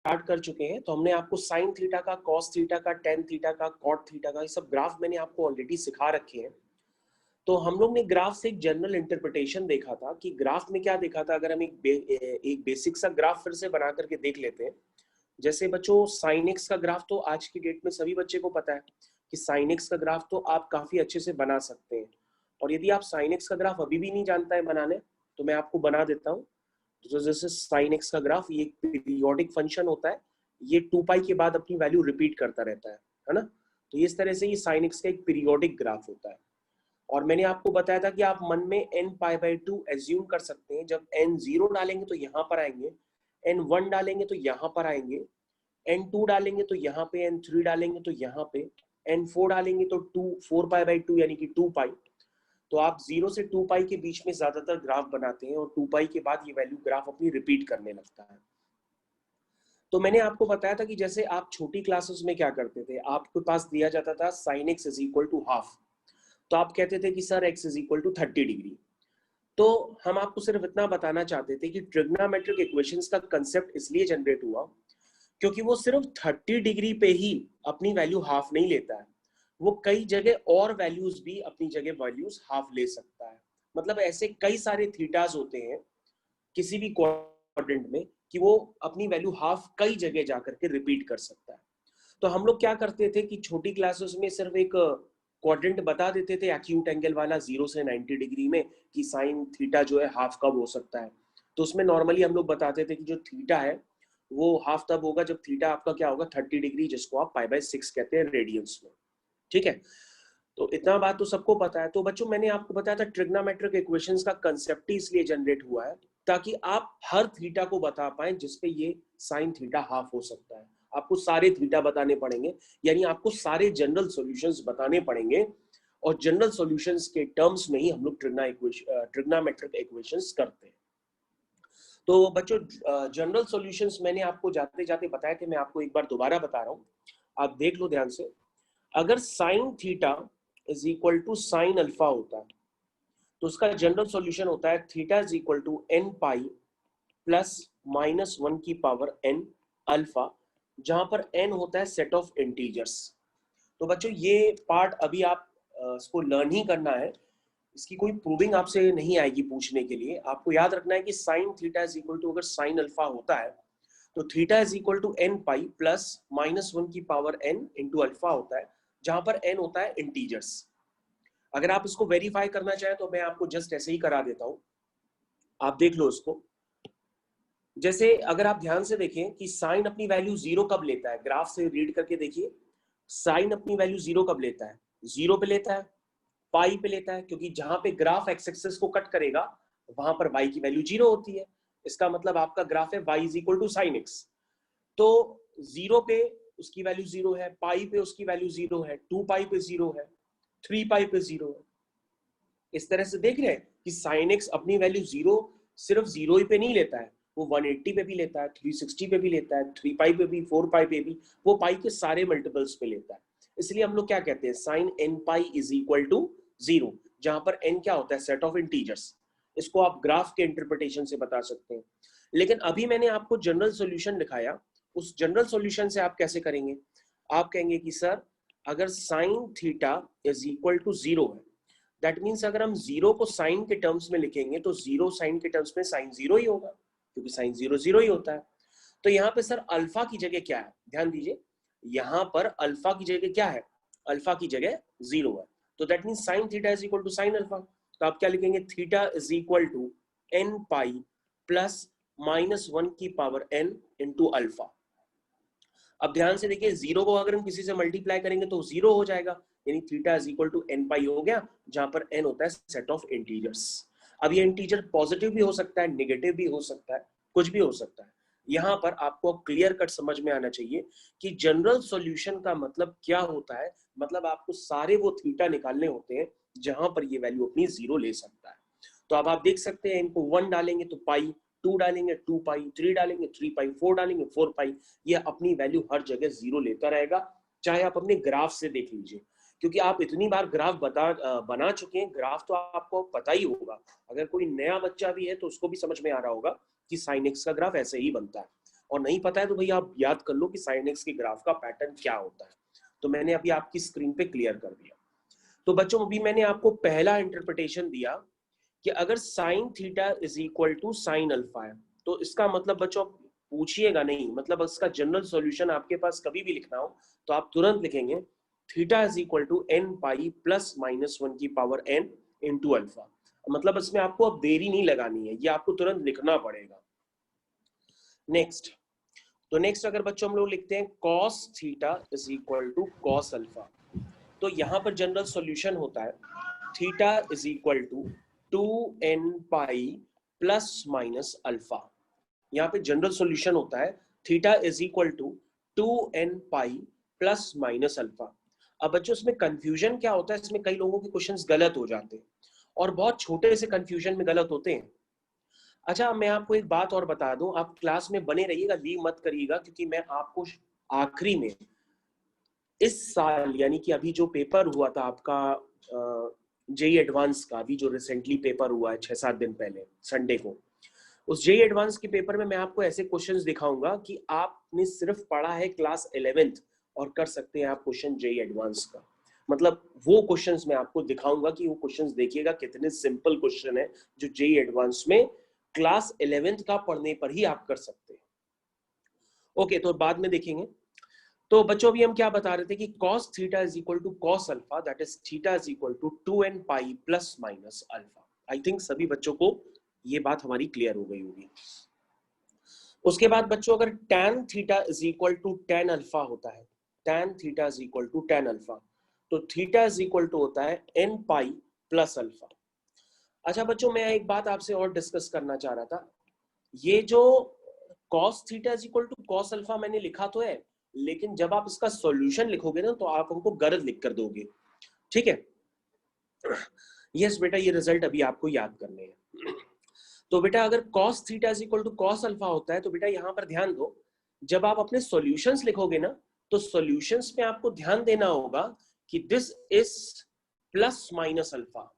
Start कर चुके हैं, तो हमने आपको साइन थीटा का, कॉस थीटा का, टेन थीटा का, कॉट थीटा का, ये सब ग्राफ मैंने आपको ऑलरेडी सिखा रखे हैं। तो हम लोग ने ग्राफ से एक जनरल इंटरप्रिटेशन देखा था कि ग्राफ में क्या देखा था। अगर हम एक बेसिक सा ग्राफ फिर से बना करके देख लेते हैं। जैसे बच्चों साइन एक्स का ग्राफ तो आज की डेट में सभी बच्चे को पता है कि साइन एक्स का ग्राफ तो आप काफी अच्छे से बना सकते हैं। और यदि आप साइन एक्स का ग्राफ अभी भी नहीं जानता है बनाने, तो मैं आपको बना देता हूँ। तो जैसे साइन एक्स का ग्राफ, ये पीरियोडिक फंक्शन होता है, ये 2 पाई के बाद अपनी वैल्यू रिपीट करता रहता है ना। तो इस तरह से ये साइन एक्स का एक पीरियोडिक ग्राफ होता है। और मैंने आपको बताया था कि आप मन में n π/2 एज्यूम कर सकते हैं। जब n0 डालेंगे तो यहाँ पर आएंगे, n1 डालेंगे तो यहाँ पर आएंगे, n2 डालेंगे तो यहाँ पे, n3 डालेंगे तो यहाँ पे, n4 डालेंगे तो 4π/2 यानी कि 2 पाई। तो आप 0 से 2 पाई के बीच में ज्यादातर ग्राफ बनाते हैं और 2 पाई के बाद ये वैल्यू ग्राफ अपनी रिपीट करने लगता है। तो मैंने आपको बताया था कि जैसे आप छोटी क्लासेस में क्या करते थे, आपके पास दिया जाता था sine x is equal to half, तो आप कहते थे कि sir x is equal to 30 degree. तो हम आपको सिर्फ इतना बताना चाहते थे कि ट्रिग्नोमेट्रिक इक्वेशंस का कंसेप्ट इसलिए जनरेट हुआ क्योंकि वो सिर्फ 30 डिग्री पे ही अपनी वैल्यू हाफ नहीं लेता है, वो कई जगह और वैल्यूज भी अपनी जगह वैल्यूज हाफ ले सकता है। मतलब ऐसे कई सारे थीटास होते हैं किसी भी क्वाड्रेंट में कि वो अपनी वैल्यू हाफ कई जगह जाकर के रिपीट कर सकता है। तो हम लोग क्या करते थे कि छोटी क्लासेस में सिर्फ एक क्वाड्रेंट बता देते थे एक्यूट एंगल वाला 0 से 90 डिग्री में कि साइन थीटा जो है हाफ कब हो सकता है। तो उसमें नॉर्मली हम लोग बताते थे कि जो थीटा है वो हाफ तब होगा जब थीटा आपका क्या होगा 30 डिग्री, जिसको आप π/6 कहते हैं रेडियंस में। ठीक है, तो इतना बात तो सबको पता है। तो बच्चों मैंने आपको बताया था ट्रिग्नोमेट्रिक इक्वेशंस का कंसेप्ट ही इसलिए जनरेट हुआ है ताकि आप हर थीटा को बता पाएं जिसपे ये साइन थीटा हाफ हो सकता है। आपको सारे थीटा बताने पड़ेंगे, यानी आपको सारे जनरल सॉल्यूशंस बताने पड़ेंगे, और जनरल सॉल्यूशंस के टर्म्स में ही हम लोग ट्रिग्नोमेट्रिक इक्वेशंस करते हैं। तो बच्चों जनरल सॉल्यूशंस मैंने आपको जाते जाते बताए थे, मैं आपको एक बार दोबारा बता रहा हूँ, आप देख लो ध्यान से। अगर sine theta is equal to sine alpha होता है तो उसका जनरल सॉल्यूशन होता है theta is equal to n π plus -1 की पावर n अल्फा, जहां पर n होता है सेट ऑफ इंटीजर्स। तो बच्चों ये पार्ट अभी आप इसको लर्न ही करना है, इसकी कोई प्रूविंग आपसे नहीं आएगी पूछने के लिए। आपको याद रखना है कि sine theta is equal to, अगर साइन अल्फा होता है तो theta is equal to n π plus -1 की पावर n इंटू अल्फा होता है, जहां पर n होता है इंटीजर्स। अगर आप इसको वेरीफाई करना चाहें तो मैं आपको जस्ट ऐसे ही करा देता हूं, आप देख लो इसको। जैसे अगर आप ध्यान से देखें कि साइन अपनी वैल्यू 0 कब लेता है, ग्राफ से रीड करके देखिए, साइन अपनी वैल्यू 0 कब लेता है, 0 पे लेता है, पाई पे लेता है, क्योंकि जहां पे ग्राफ एक्स एक्सिस को कट करेगा वहां पर y की वैल्यू 0 होती है। इसका मतलब आपका ग्राफ है y is equal to sine x. तो 0 पे उसकी वैल्यू 0 है, पाई पे उसकी वैल्यू 0 है, 2 पाई पे 0 है, 3 पाई पे 0 है। इस तरह से देख रहे हैं कि साइन एक्स अपनी वैल्यू 0 सिर्फ 0 ही पे नहीं लेता है, वो 180 पे भी लेता है, 360 पे भी लेता है, 3 पाई पे भी, 4 पाई पे भी, वो पाई के सारे मल्टीपल्स पे लेता है। इसलिए हम लोग क्या कहते हैं, sine n π is equal to 0, जहां पर n क्या होता है, सेट ऑफ इंटीजर्स। इसको आप ग्राफ के इंटरप्रिटेशन से बता सकते हैं। लेकिन अभी मैंने आपको जनरल सॉल्यूशन दिखाया, उस जनरल सॉल्यूशन से आप कैसे करेंगे, आप कहेंगे कि सर अगर sine theta is equal to 0 है, दैट मीन्स अगर हम 0 को साइन के टर्म्स में लिखेंगे तो 0 साइन के टर्म्स में साइन 0 ही होगा, क्योंकि साइन 0 0 ही होता है। तो यहाँ पे सर अल्फा की जगह क्या है, ध्यान दीजिए, यहाँ पर अल्फा की जगह क्या है, अल्फा की जगह 0 है। तो that means sine theta is equal to sine alpha. तो आप क्या लिखेंगे, theta is equal to n π plus -1 की पावर n इंटू अल्फा। अब ध्यान से देखिए, 0 को अगर हम किसी से मल्टीप्लाई करेंगे तो 0 हो जाएगा, यानी theta is equal to n π हो गया, जहां पर n होता है सेट ऑफ इंटीजर्स। अब ये इंटीजर पॉजिटिव भी हो सकता है, नेगेटिव भी हो सकता है, कुछ भी हो सकता है। यहाँ पर आपको क्लियर कट समझ में आना चाहिए कि जनरल सॉल्यूशन का मतलब क्या होता है। मतलब आपको सारे वो थीटा निकालने होते हैं जहां पर ये वैल्यू अपनी 0 ले सकता है। तो अब आप देख सकते हैं, इनको 1 डालेंगे तो पाई, 2 डालेंगे 2 पाई, 3 डालेंगे 3 पाई, 4 डालेंगे 4 पाई, ये अपनी वैल्यू हर जगह 0 लेता रहेगा। चाहे आप अपने ग्राफ से देख लीजिए, क्योंकि आप इतनी बार ग्राफ बना चुके हैं, ग्राफ तो आपको पता ही होगा। अगर कोई नया बच्चा भी है तो उसको भी समझ में आ रहा होगा कि साइन एक्स का ग्राफ ऐसे ही बनता है। और नहीं पता है तो भैया आप याद कर लो कि साइन एक्स के ग्राफ का पैटर्न क्या होता है। तो मैंने अभी आपकी स्क्रीन पे क्लियर कर दिया। तो बच्चों अभी मैंने आपको पहला इंटरप्रिटेशन दिया कि अगर sine theta is equal to sine alpha है, तो इसका मतलब बच्चों पूछिएगा नहीं, मतलब इसका जनरल सॉल्यूशन आपके पास कभी भी लिखना हो तो आप तुरंत लिखेंगे theta is equal to N pi plus minus one की पावर एन इंटू अल्फा। मतलब इसमें आपको अब देरी नहीं लगानी है, ये आपको तुरंत लिखना पड़ेगा। नेक्स्ट, तो नेक्स्ट अगर बच्चों हम लोग लिखते हैं cos theta is equal to cos alpha, तो यहां पर जनरल सॉल्यूशन होता है theta is equal to 2n pi plus minus alpha. यहाँ पे जनरल सॉल्यूशन होता है theta is equal to 2n pi plus minus alpha. अब बच्चों इसमें कंफ्यूजन क्या होता है, इसमें कई लोगों के क्वेश्चंस गलत हो जाते हैं और बहुत छोटे से कंफ्यूजन में गलत होते हैं। अच्छा, मैं आपको एक बात और बता दूं, आप क्लास में बने रहिएगा, लीव मत करिएगा, क्योंकि मैं आपको आखिरी में इस साल यानी कि अभी जो पेपर हुआ था आपका जेई एडवांस का, अभी जो रिसेंटली पेपर हुआ है 6-7 दिन पहले संडे को, उस जेई एडवांस के पेपर में मैं आपको ऐसे क्वेश्चंस दिखाऊंगा कि आपने सिर्फ पढ़ा है क्लास 11th और कर सकते हैं आप क्वेश्चन जेई एडवांस का। मतलब वो क्वेश्चंस मैं आपको दिखाऊंगा कि वो क्वेश्चंस देखिएगा कितने सिंपल क्वेश्चन है जो जेई एडवांस में क्लास 11th का पढ़ने पर ही आप कर सकते हैं। ओके, तो बाद में देखेंगे। तो बच्चों अभी हम क्या बता रहे थे कि cos theta is equal to cos alpha, that is theta is equal to 2n pi plus minus alpha. I think सभी बच्चों को ये बात हमारी क्लियर हो गई होगी। उसके बाद बच्चों अगर tan theta is equal to tan alpha होता है, tan theta is equal to tan alpha, तो थीटा इज इक्वल टू होता है n पाई प्लस अल्फा। अच्छा बच्चों, मैं एक बात आपसे और डिस्कस करना चाह रहा था, ये जो cos theta is equal to cos alpha मैंने लिखा तो है, लेकिन जब आप इसका सॉल्यूशन लिखोगे ना तो आप हमको गलत लिख कर दोगे, ठीक है? यस बेटा, ये रिजल्ट अभी आपको याद करने हैं। तो बेटा अगर cos theta is equal to cos alpha होता है, तो बेटा यहां पर ध्यान दो, जब आप अपने सॉल्यूशंस लिखोगे ना तो सॉल्यूशंस में आपको ध्यान देना होगा कि this is plus minus alpha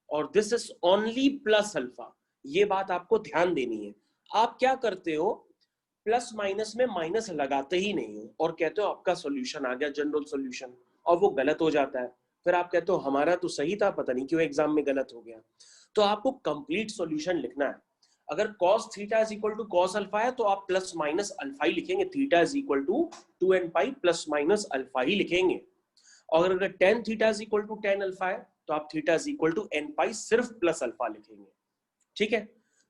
और this is only plus alpha. ये बात आपको ध्यान देनी है। आप क्या करते हो, प्लस माइनस में माइनस लगाते ही नहीं हो और कहते हो आपका सॉल्यूशन आ गया जनरल सॉल्यूशन, और वो गलत हो जाता है। फिर आप कहते हो हमारा तो सही था, पता नहीं क्यों एग्जाम में गलत हो गया। तो आपको कंप्लीट सॉल्यूशन लिखना है। अगर cos theta is equal to cos alpha है तो आप प्लस माइनस अल्फा ही लिखेंगे, theta is equal to 2n pi plus minus alpha ही लिखेंगे। और अगर tan theta is equal to tan alpha है तो आप theta is equal to n pi सिर्फ प्लस अल्फा लिखेंगे, ठीक है?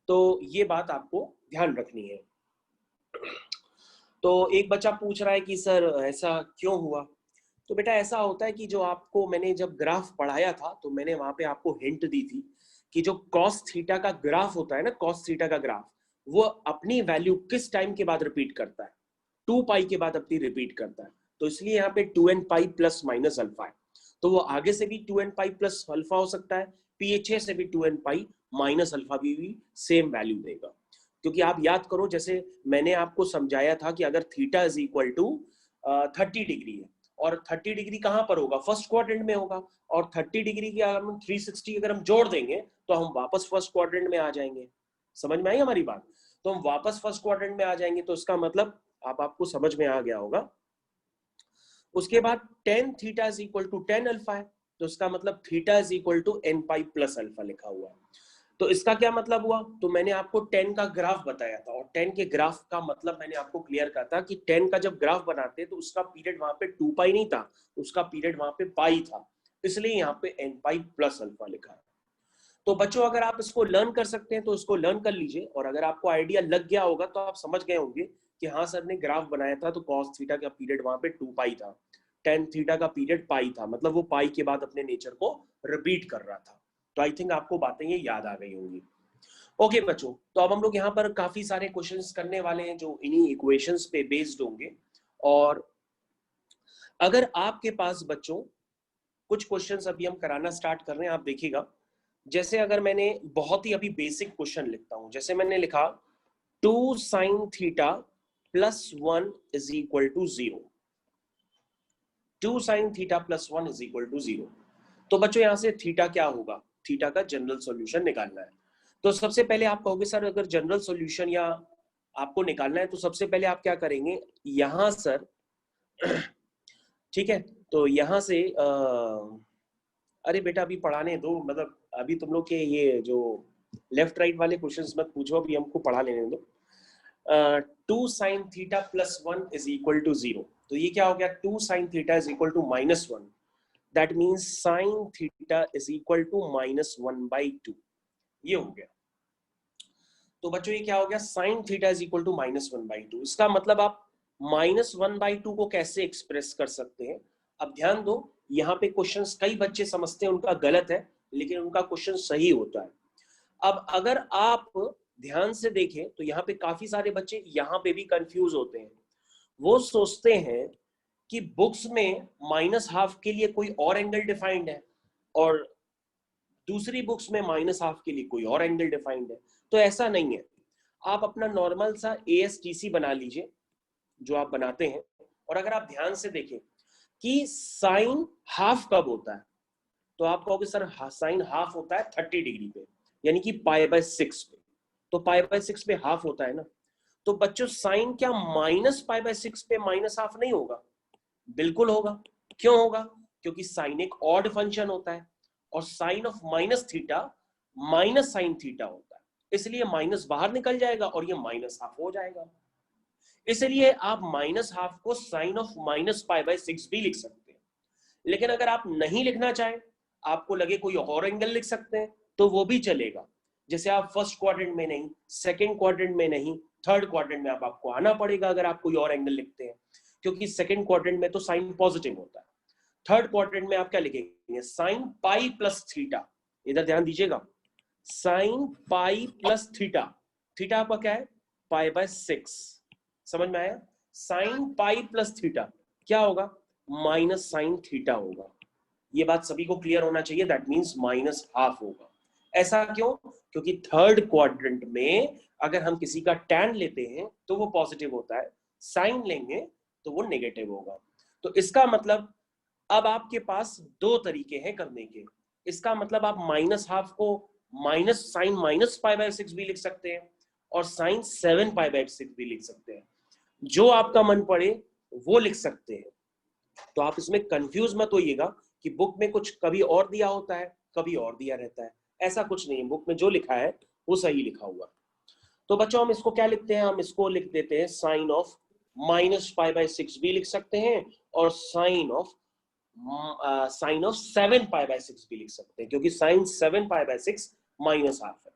तो ये बात आपको ध्यान रखनी है। तो एक बच्चा पूछ रहा है कि सर ऐसा क्यों हुआ? तो बेटा ऐसा होता है कि जो आपको मैंने जब ग्राफ पढ़ाया था तो मैंने वहां पे आपको हिंट दी थी कि जो cos थीटा का ग्राफ होता है ना, cos थीटा का ग्राफ वो अपनी वैल्यू किस टाइम के बाद रिपीट करता है, 2 पाई के बाद अपनी रिपीट करता है। तो इसलिए यहाँ पे 2n pi plus minus alpha है, तो वो आगे से भी 2n पाई प्लस अल्फा हो सकता है, पीछे से भी 2n पाई माइनस अल्फा भी सेम वैल्यू देगा। क्योंकि आप याद करो, जैसे मैंने आपको समझाया था कि अगर theta is equal to 30 degree है और 30 डिग्री कहां पर होगा, फर्स्ट क्वाड्रेंट में होगा, और 30 डिग्री की अगर हम 360 अगर हम जोड़ देंगे तो हम वापस फर्स्ट क्वाड्रेंट में आ जाएंगे। समझ में आई हमारी बात? तो हम वापस फर्स्ट क्वाड्रेंट में आ जाएंगे, तो इसका मतलब आपको समझ में आ गया होगा। उसके बाद tan theta is equal to tan alpha है, तो इसका मतलब theta is equal to n pi plus alpha लिखा हुआ है। तो इसका क्या मतलब हुआ, तो मैंने आपको 10 का ग्राफ बताया था और 10 के ग्राफ का मतलब मैंने आपको क्लियर कहा था कि 10 का जब ग्राफ बनाते तो उसका पीरियड वहां पे 2 पाई नहीं था, उसका पीरियड वहां पे पाई था, इसलिए यहाँ पे n पाई प्लस अल्फा लिखा है। तो बच्चों अगर आप इसको लर्न कर सकते हैं तो इसको लर्न कर लीजिए, और अगर आपको आइडिया लग गया होगा तो आप समझ गए होंगे कि हाँ सर ने ग्राफ बनाया था तो cos थीटा का पीरियड वहां पे 2 पाई था, tan थीटा का पीरियड पाई था, मतलब वो पाई के बाद अपने नेचर को रिपीट कर रहा था। तो आई थिंक आपको बातें ये याद आ गई होंगी। ओके बच्चों, तो अब हम लोग यहाँ पर काफी सारे क्वेश्चंस करने वाले हैं जो इन्हीं इक्वेशंस पे बेस्ड होंगे। और अगर आपके पास बच्चों कुछ क्वेश्चंस अभी हम कराना स्टार्ट कर रहे हैं, आप देखिएगा। जैसे अगर मैंने बहुत ही अभी बेसिक क्वेश्चन लिखता हूं, जैसे मैंने लिखा 2 sin theta plus 1 is equal to 0, 2 sin theta plus 1 is equal to 0। तो बच्चों यहां से थीटा क्या होगा, थीटा का जनरल सॉल्यूशन निकालना है। तो सबसे पहले आप कहोगे सर अगर जनरल सॉल्यूशन या आपको निकालना है तो सबसे पहले आप क्या करेंगे, यहां सर ठीक है, तो यहां से अरे बेटा अभी पढ़ाने दो, मतलब अभी तुम लोग के ये जो लेफ्ट राइट वाले क्वेश्चंस मत पूछो, अभी हमको पढ़ा लेने दो। 2 sine theta plus 1 is equal to 0, तो ये क्या हो गया, 2 sine theta is equal to -1, that means sine theta is equal to -1/2, ये हो गया। तो बच्चों ये क्या हो गया, sine theta is equal to -1/2। इसका मतलब आप -1/2 को कैसे एक्सप्रेस कर सकते हैं, अब ध्यान दो, यहाँ पे क्वेश्चंस कई बच्चे समझते हैं उनका गलत है, लेकिन उनका क्वेश्चन सही होता है। अब अगर आप ध्यान से देखें तो यहाँ पे काफी सारे बच्चे यहाँ पे भी कंफ्यूज होते हैं, वो सोचते हैं कि बुक्स में -12 के लिए कोई और एंगल डिफाइंड है और दूसरी बुक्स में -12 के लिए कोई और एंगल डिफाइंड है। तो ऐसा नहीं है, आप अपना नॉर्मल सा ASTC बना लीजिए जो आप बनाते हैं, और अगर आप ध्यान से देखें कि साइन हाफ कब होता है, तो आप कहोगे सर साइन हाफ होता है 30 डिग्री पे, यानी कि π/6 पे, तो π/6 पे हाफ होता है ना। तो बच्चों साइन क्या -π/6 पे -12 नहीं होगा, बिल्कुल होगा। क्यों होगा, क्योंकि साइन एक ऑड फंक्शन होता है और sine of minus theta minus sine theta होता है, इसलिए माइनस बाहर निकल जाएगा और ये -12 हो जाएगा। इसलिए आप -12 को साइन ऑफ -π/6 भी लिख सकते हैं। लेकिन अगर आप नहीं लिखना चाहें, आपको लगे कोई और एंगल लिख सकते हैं, तो वो भी चलेगा। जैसे आप फर्स्ट क्वाड्रेंट में नहीं, सेकंड क्वाड्रेंट में नहीं, थर्ड क्वाड्रेंट में आपको आना पड़ेगा अगर आप कोई और एंगल लिखते हैं, क्योंकि सेकंड क्वाड्रेंट में तो साइन पॉजिटिव होता है। थर्ड क्वाड्रेंट में आप क्या लिखेंगे, साइन पाई प्लस थीटा, इधर ध्यान दीजिएगा, sine pi plus theta, theta आपका क्या है π/6, समझ में आया, साइन पाई प्लस थीटा क्या होगा, माइनस साइन थीटा होगा। ये बात सभी को क्लियर होना चाहिए, दैट मींस -12 होगा। ऐसा क्यों, क्योंकि थर्ड क्वाड्रेंट में अगर हम किसी का टैन लेते हैं तो वो पॉजिटिव होता है, साइन लेंगे तो वो नेगेटिव होगा। तो इसका मतलब अब आपके पास दो तरीके हैं करने के, इसका मतलब आप -12 को माइनस साइन -π/6 भी लिख सकते हैं और साइन 7π/6 भी लिख सकते हैं, जो आपका मन पड़े वो लिख सकते हैं। तो आप इसमें कंफ्यूज मत होइएगा कि बुक में कुछ कभी और दिया होता है कभी और दिया रहता है, ऐसा कुछ नहीं है, बुक में जो लिखा है वो सही लिखा हुआ। तो बच्चों हम इसको क्या लिखते हैं, हम इसको लिख देते हैं साइन ऑफ -π/6 भी लिख सकते हैं और साइन ऑफ 7π/6 भी लिख सकते हैं, क्योंकि साइन 7π/6 -12 है।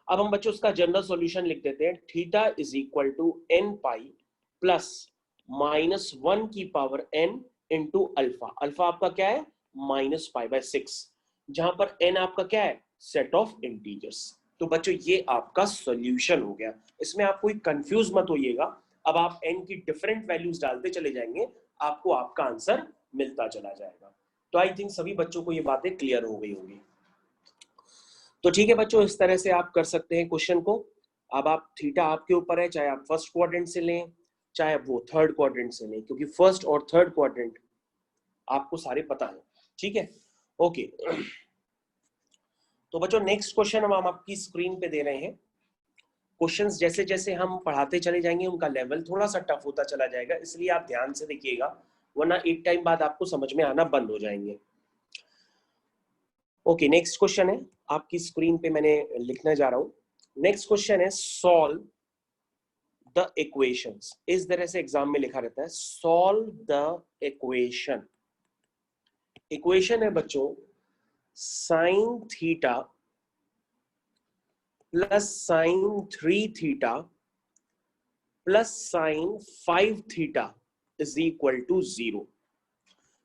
अब हम बच्चों उसका जनरल सॉल्यूशन लिख देते हैं, theta is equal to n pi plus -1 की power n into alpha, alpha आपका क्या है -π/6, जहां पर n आपका क्या है सेट ऑफ इंटीजर्स। तो बच्चों ये आपका सॉल्यूशन हो गया, इसमें आप कोई कंफ्यूज मत होइएगा, अब आप n की डिफरेंट वैल्यूज डालते चले जाएंगे, आपको आपका आंसर मिलता चला जाएगा। तो आई थिंक सभी बच्चों को ये बातें क्लियर हो गई होंगी। तो ठीक है बच्चों, इस तरह से आप कर सकते हैं क्वेश्चन को। अब आप थीटा आपके ऊपर है, चाहे आप फर्स्ट क्वाड्रेंट से लें चाहे वो थर्ड क्वाड्रेंट से लें, क्योंकि फर्स्ट और थर्ड क्वाड्रेंट आपको सारे पता है, ठीक है, ओके। तो बच्चों नेक्स्ट क्वेश्चन हम आपकी स्क्रीन पे दे रहे हैं। क्वेश्चंस जैसे जैसे हम पढ़ाते चले जाएंगे उनका लेवल थोड़ा सा टफ होता चला जाएगा, इसलिए आप ध्यान से देखिएगा, वरना एक टाइम बाद आपको समझ में आना बंद हो जाएंगे। ओके, नेक्स्ट क्वेश्चन है आपकी स्क्रीन पे, मैंने लिखने जा रहा हूं। नेक्स्ट क्वेश्चन है सॉल्व द इक्वेशंस, इस तरह से एग्जाम में लिखा रहता है, सॉल्व द इक्वेशन। इक्वेशन है बच्चों sine theta plus sine 3 theta plus sine 5 theta is equal to 0।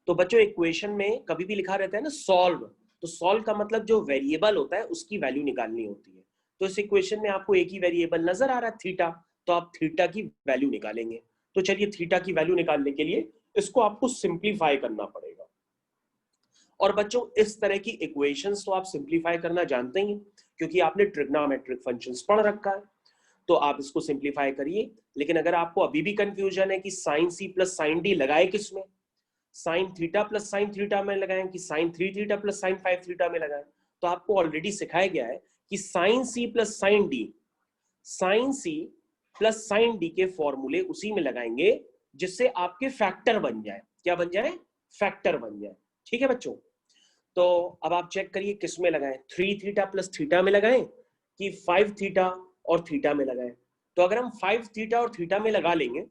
तो बच्चों इक्वेशन में कभी भी लिखा रहता है ना सॉल्व, तो सॉल्व का मतलब जो वेरिएबल होता है उसकी वैल्यू निकालनी होती है। तो इस इक्वेशन में आपको एक ही वेरिएबल नजर आ रहा है थीटा, तो आप थीटा की वैल्यू निकालेंगे। तो चलिए थीटा की वैल्यू निकालने के लिए इसको आपको सिंप्लीफाई करना पड़ेगा। और बच्चों इस तरह की इक्वेशंस तो आप सिंप्लीफाई करना जानते ही हैं, क्योंकि आपने ट्रिग्नोमेट्रिक फंक्शंस पढ़ रखा है, तो आप इसको सिंप्लीफाई करिए। लेकिन अगर आपको अभी भी कंफ्यूजन है कि sine C plus sine D लगाए किसमें, sine theta plus sine theta में लगाएं कि sine 3 theta plus sine 5 theta में लगाएं, तो आपको ऑलरेडी सिखाया गया है कि sine C plus sine D, sine C plus sine D के फॉर्मूले उसी में लगाएंगे जिससे आपके फैक्टर बन जाए। क्या बन जाए? फैक्टर बन जाए। ठीक है बच्चों, तो अब आप चेक करिए किस में लगाएं, 3 थीटा प्लस थीटा में लगाएं कि 5 थीटा और थीटा में लगाएं। तो अगर हम 5 थीटा और थीटा में लगा लेंगे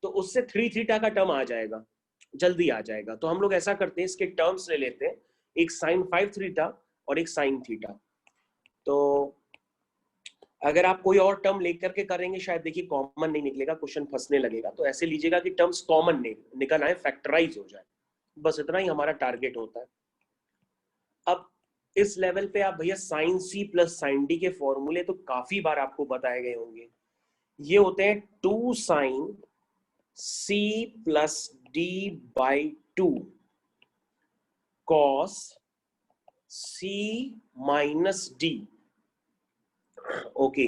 तो उससे 3 थीटा का टर्म आ जाएगा, जल्दी आ जाएगा। तो हम लोग ऐसा करते हैं, इसके टर्म्स ले लेते हैं, एक साइन 5 थीटा और एक साइन थीटा। तो अगर आप कोई और टर्म लेकर के करेंगे शायद देखिए कॉमन नहीं निकलेगा, क्वेश्चन फंसने लगेगा। तो ऐसे लीजिएगा कि टर्म्स कॉमन निकल आए, फैक्टराइज हो जाए, बस इतना ही हमारा टारगेट होता है। अब इस लेवल पे आप भैया sine C plus sine D के फॉर्मूले तो काफी बार आपको बताए गए होंगे। ये होते हैं 2 sine C plus D by 2 cos C minus D. Okay,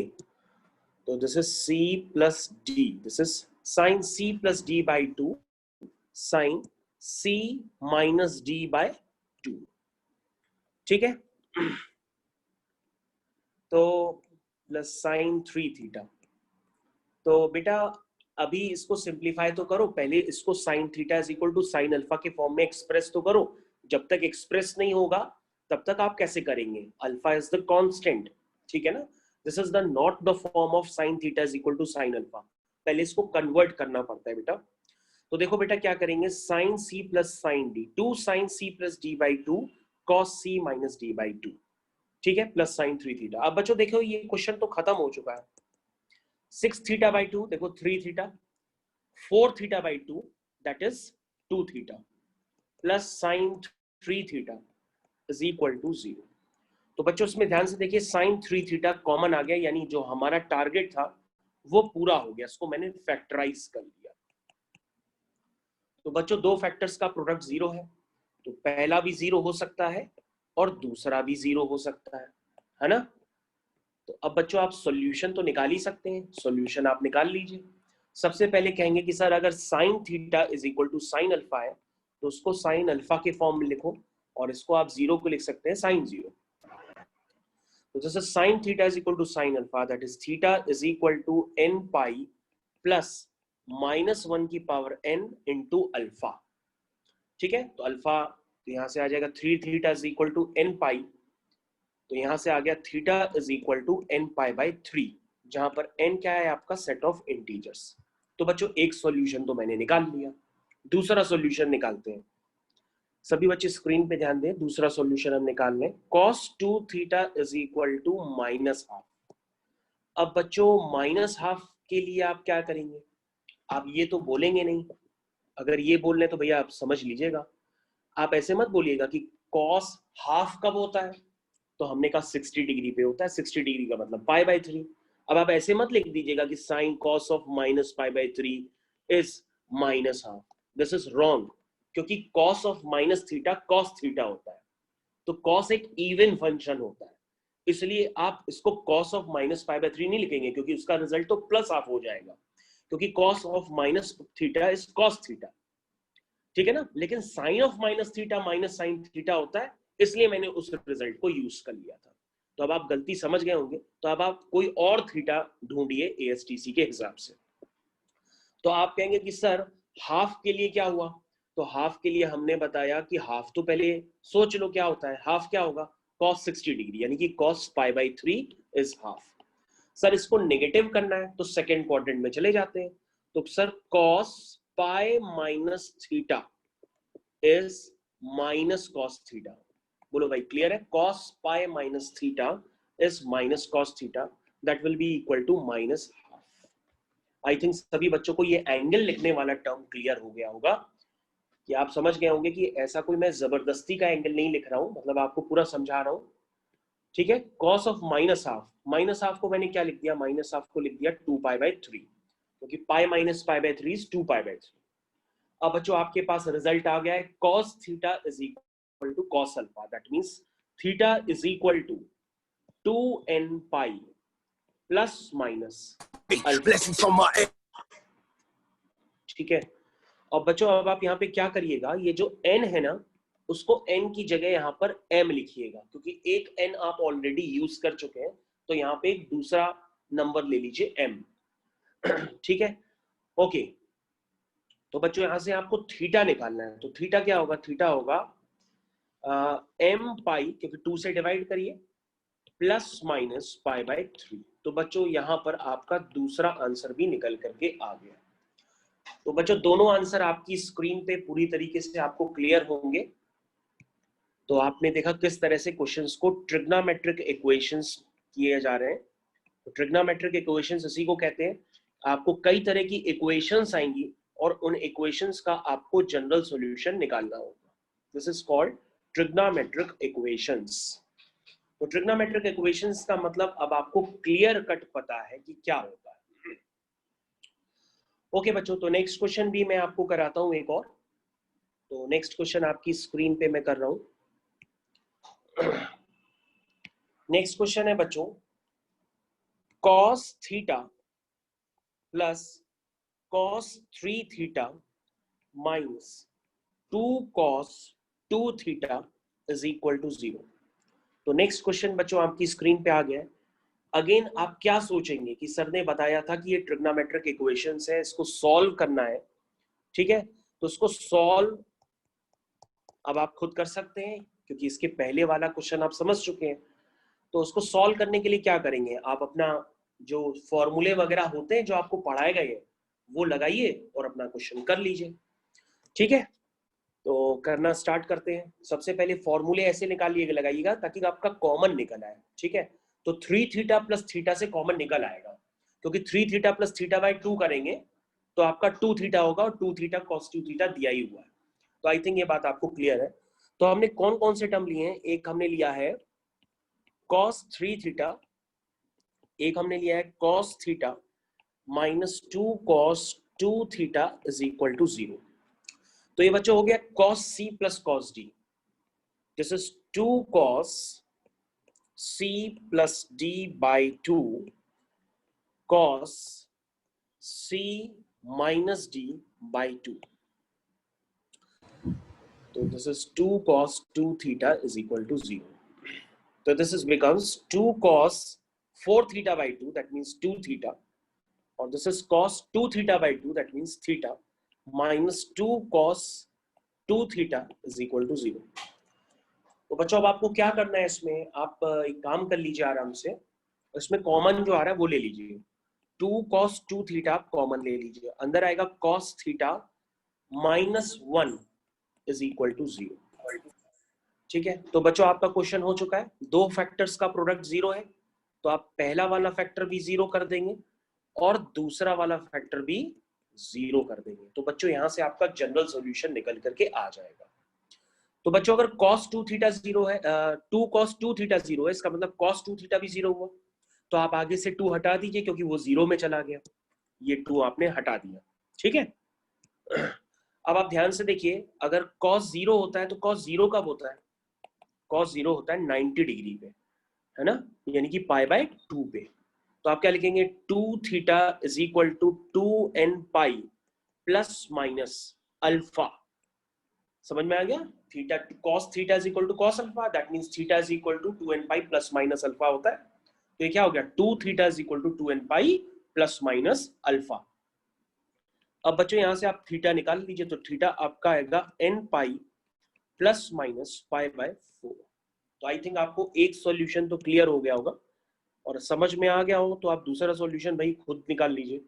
तो this is C plus D, this is sine C plus D by 2 sine C minus D by 2। ठीक है, तो प्लस साइन 3 थीटा। तो बेटा अभी इसको सिंप्लीफाई तो करो, पहले इसको sine theta is equal to sine alpha के फॉर्म में एक्सप्रेस तो करो। जब तक एक्सप्रेस नहीं होगा तब तक आप कैसे करेंगे? अल्फा इज द कांस्टेंट, ठीक है ना। This is the not the form of sine theta is equal to sine alpha, पहले इसको कन्वर्ट करना पड़ता है बेटा। तो देखो बेटा क्या करेंगे, sine C plus sine D, 2 sine C plus D by 2 cos C minus D by 2। ठीक है, प्लस साइन 3 थीटा। अब बच्चों देखो ये क्वेश्चन तो खत्म हो चुका है। 6 थीटा बाई 2 देखो 3 theta, 4 theta by 2 that is 2 theta plus sine 3 theta is equal to 0। तो बच्चों इसमें ध्यान से देखिए, साइन 3 थीटा कॉमन आ गया, यानी जो हमारा टारगेट था वो पूरा हो गया, इसको मैंने फैक्टराइज कर लिया। तो बच्चों दो फैक्टर्स का प्रोडक्ट 0 है, तो पहला भी 0 हो सकता है और दूसरा भी 0 हो सकता है ना। तो अब बच्चों आप सॉल्यूशन तो निकाल ही सकते हैं, सॉल्यूशन आप निकाल लीजिए। सबसे पहले कहेंगे कि सर अगर sine theta is equal to sine alpha है तो उसको साइन अल्फा के फॉर्म में लिखो, और इसको आप 0 को लिख सकते हैं साइन 0। तो जैसे sine theta is equal to sine alpha, that is theta is equal to n pi plus -1 की पावर n इंटू अल्फा। ठीक है, तो अल्फा तो यहां से आ जाएगा 3 theta is equal to n pi, तो यहां से आ गया theta is equal to n pi by 3, जहां पर n क्या है आपका सेट ऑफ इंटीजर्स। तो बच्चों एक सॉल्यूशन तो मैंने निकाल लिया, दूसरा सॉल्यूशन निकालते हैं। सभी बच्चे स्क्रीन पे ध्यान दें, दूसरा सॉल्यूशन हम निकाल लें। cos 2 theta is equal to -12। अब बच्चों -12 के लिए आप क्या करेंगे? आप ये तो बोलेंगे नहीं, अगर ये बोल रहे तो भैया आप समझ लीजिएगा, आप ऐसे मत बोलिएगा कि cos हाफ कब होता है, तो हमने कहा 60 डिग्री पे होता है, 60 डिग्री का मतलब पाई बाई 3। अब आप ऐसे मत लिख दीजिएगा कि sine cos of minus pi by 3 is -12। This is wrong, क्योंकि cos of minus theta cos theta होता है, तो cos एक इवन फंक्शन होता है, इसलिए आप इसको cos of minus pi by 3 नहीं लिखेंगे, क्योंकि उसका रिजल्ट तो प्लस हाफ हो जाएगा, क्योंकि cos of minus theta is cos theta. ठीक है ना, लेकिन sine of minus theta minus sine theta होता है, इसलिए मैंने उस रिजल्ट को यूज कर लिया था। तो अब आप गलती समझ गए होंगे, तो अब आप कोई और थीटा ढूंढिए एएसटीसी के हिसाब से। तो आप कहेंगे कि सर हाफ के लिए क्या हुआ, तो हाफ के लिए हमने बताया कि हाफ तो पहले सोच लो क्या होता है, हाफ क्या होगा cos 60 डिग्री, यानी कि cos pi by 3 is half. Sir इसको नेगेटिव करना है तो सेकेंड क्वाड्रेंट में चले जाते हैं, तो sir cos pi minus theta is minus cos theta. बोलो भाई क्लियर है, cos pi minus theta is minus cos theta, that will be equal to minus half. I think सभी बच्चों को ये एंगल लिखने वाला टर्म क्लियर हो गया होगा, कि आप समझ गए होंगे कि ऐसा कोई मैं जबरदस्ती का एंगल नहीं लिख रहा हूं, मतलब आपको पूरा समझा रहा हूं। ठीक है, cos ऑफ माइनस हाफ को मैंने क्या लिख दिया, माइनस हाफ को लिख दिया 2 पाई बाई 3, क्योंकि पाई minus pi by 3 is 2 pi by 3। अब बच्चों आपके पास रिजल्ट आ गया है, cos theta is equal to cos alpha, that means theta is equal to 2n pi plus minus alpha. ठीक है, और बच्चों अब आप यहाँ पे क्या करिएगा, ये जो n है ना उसको n की जगह यहाँ पर m लिखिएगा, क्योंकि एक n आप ऑलरेडी यूज कर चुके हैं, तो यहाँ पे एक दूसरा नंबर ले लीजिए m। ठीक है, ओके। तो बच्चों यहां से आपको थीटा निकालना है, तो थीटा क्या होगा, थीटा होगा एम पाई, क्योंकि 2 से डिवाइड करिए, प्लस माइनस पाई बाय 3। तो बच्चों यहां पर आपका दूसरा आंसर भी निकल करके आ गया। तो बच्चों दोनों आंसर आपकी स्क्रीन पे पूरी तरीके से आपको क्लियर होंगे। तो आपने देखा किस तरह से क्वेश्चंस को ट्रिग्नोमेट्रिक इक्वेशंस किए जा रहे हैं। तो ट्रिग्नोमेट्रिक इक्वेशंस इसी को कहते हैं। आपको कई तरह की इक्वेशंस आएंगी और उन इक्वेशंस का आपको जनरल सॉल्यूशन निकालना होगा। This is called trigonometric equations. तो ट्रिग्नोमेट्रिक इक्वेशंस का मतलब अब आपको क्लियर कट पता है कि क्या होता है। ओके बच्चों, तो नेक्स्ट क्वेश्चन भी मैं आपको कराता हूं एक और। तो नेक्स्ट क्वेश्चन आपकी स्क्रीन पे मैं कर रहा हूं। नेक्स्ट क्वेश्चन है बच्चों, cos theta plus cos 3 theta minus 2 cos 2 theta is equal to 0। तो नेक्स्ट क्वेश्चन बच्चों आपकी स्क्रीन पे आ गया है। अगेन आप क्या सोचेंगे कि सर ने बताया था कि ये ट्रिग्नोमेट्रिक इक्वेशंस है, इसको सॉल्व करना है, ठीक है। तो इसको सॉल्व अब आप खुद कर सकते हैं, क्योंकि इसके पहले वाला क्वेश्चन आप समझ चुके हैं। तो उसको सॉल्व करने के लिए क्या करेंगे, आप अपना जो फॉर्मूले वगैरह होते हैं जो आपको पढ़ाए गए वो लगाइए और अपना क्वेश्चन कर लीजिए, ठीक है। तो करना स्टार्ट करते हैं। सबसे पहले फॉर्मूले ऐसे निकालिएगा, लगाइएगा ताकि आपका कॉमन निकल आए, ठीक है। तो 3 थीटा प्लस थीटा से कॉमन निकल आएगा, क्योंकि 3 थीटा प्लस थीटा बाई 2 करेंगे तो आपका 2 थीटा होगा, और 2 थीटा cos 2 थीटा दिया ही हुआ है। तो आई थिंक ये बात आपको क्लियर है। तो हमने कौन कौन से टर्म लिए हैं, एक हमने लिया है cos 3 थीटा, एक हमने लिया है cos theta minus 2 cos 2 theta is equal to 0। तो ये बच्चों हो गया cos c plus cos d। This is 2 cos c plus d by 2 cos c minus d by 2। तो this is 2 cos 2 theta is equal to 0। तो this is becomes 2 cos 4 theta by 2, that means 2 theta, और this is cos 2 theta by 2, that means theta, minus 2 cos 2 theta is equal to 0। तो बच्चों अब आपको क्या करना है, इसमें आप एक काम कर लीजिए आराम से, इसमें कॉमन जो आ रहा है वो ले लीजिए। 2 cos 2 थीटा आप कॉमन ले लीजिए, अंदर आएगा cos theta minus 1 is equal to 0, ठीक है। तो बच्चों आपका क्वेश्चन हो चुका है, दो फैक्टर्स का प्रोडक्ट 0 है, तो आप पहला वाला फैक्टर भी 0 कर देंगे और दूसरा वाला फैक्टर भी 0 कर देंगे। तो बच्चों यहां से आपका जनरल सॉल्यूशन निकल करके आ जाएगा। तो बच्चों अगर cos 2 थीटा 0 है, 2 cos 2 थीटा 0 है, इसका मतलब cos 2 थीटा भी 0 हुआ। तो आप आगे से 2 हटा दीजिए, क्योंकि वो 0 में चला गया, ये 2 आपने हटा दिया, ठीक है। अब आप ध्यान से देखिए, अगर cos 0 होता है तो cos 0 कब होता है, cos 0 होता है 90 डिग्री पे, है ना, यानी कि पाई बाय 2 पे। तो आप क्या लिखेंगे, 2 theta is equal to 2n pi plus minus alpha. समझ में आ गया, theta cos theta is equal to cos alpha, that means theta is equal to 2n pi plus minus alpha होता है। तो ये क्या हो गया, 2 theta is equal to 2n pi plus minus alpha. अब बच्चों यहां से आप थीटा निकाल लीजिए, तो थीटा आपका आएगा n pi plus minus pi by 4। तो आई थिंक आपको एक सॉल्यूशन तो क्लियर हो गया होगा, और समझ में आ गया हो तो आप दूसरा सॉल्यूशन भाई खुद निकाल लीजिए।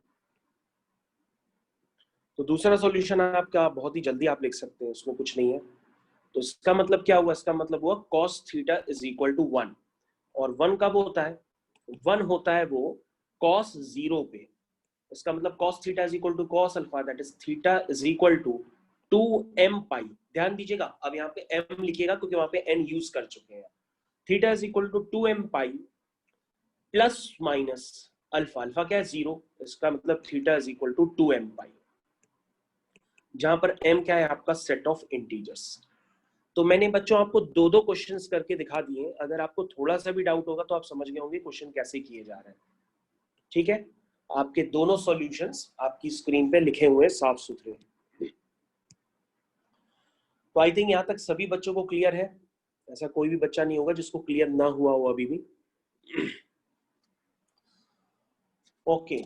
तो दूसरा सॉल्यूशन आपका बहुत ही जल्दी आप लिख सकते हैं, उसमें कुछ नहीं है। तो इसका मतलब क्या हुआ, इसका मतलब हुआ cos theta is equal to 1, और 1 कब होता है, 1 होता है वो cos 0 पे। इसका मतलब cos theta is equal to cos alpha, that is theta is equal to 2m pi. ध्यान दीजिएगा, अब यहाँ पे m लिखिएगा क्योंकि वहां पे n यूज कर चुके हैं। Theta is equal to 2m pi plus minus alpha, alpha क्या है 0, इसका मतलब theta is equal to 2m pi, जहां पर m क्या है आपका सेट ऑफ इंटीजर्स। तो मैंने बच्चों आपको दो दो क्वेश्चंस करके दिखा दिए, अगर आपको थोड़ा सा भी डाउट होगा तो आप समझ गए होंगे क्वेश्चन कैसे किए जा रहे हैं, ठीक है। आपके दोनों सॉल्यूशंस आपकी स्क्रीन पे लिखे हुए साफ सुथरे। तो आई थिंक यहां तक सभी बच्चों को क्लियर है, ऐसा कोई भी बच्चा नहीं होगा जिसको क्लियर ना हुआ हो अभी भी। ओके,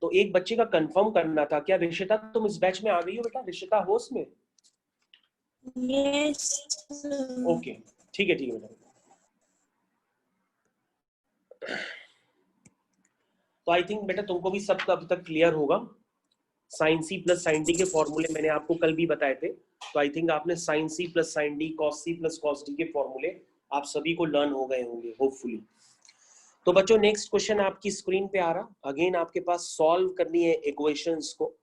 तो एक बच्चे का कंफर्म करना था, क्या रिशिता तुम इस बैच में आ गई हो बेटा? रिशिता हो उसमें? यस। ओके, ठीक है बेटा। तो आई थिंक बेटा तुमको भी सब अब तक क्लियर होगा। Sine C plus sine D के फॉर्मूले मैंने आपको कल भी बताए थे, तो आई थिंक आपने sine C plus sine D, cos C plus cos D के फॉर्मूले आप सभी को लर्न हो गए होंगे होपफुली। तो बच्चों नेक्स्ट क्वेश्चन आपकी स्क्रीन पे आ रहा, अगेन आपके पास सॉल्व करनी है इक्वेशंस को।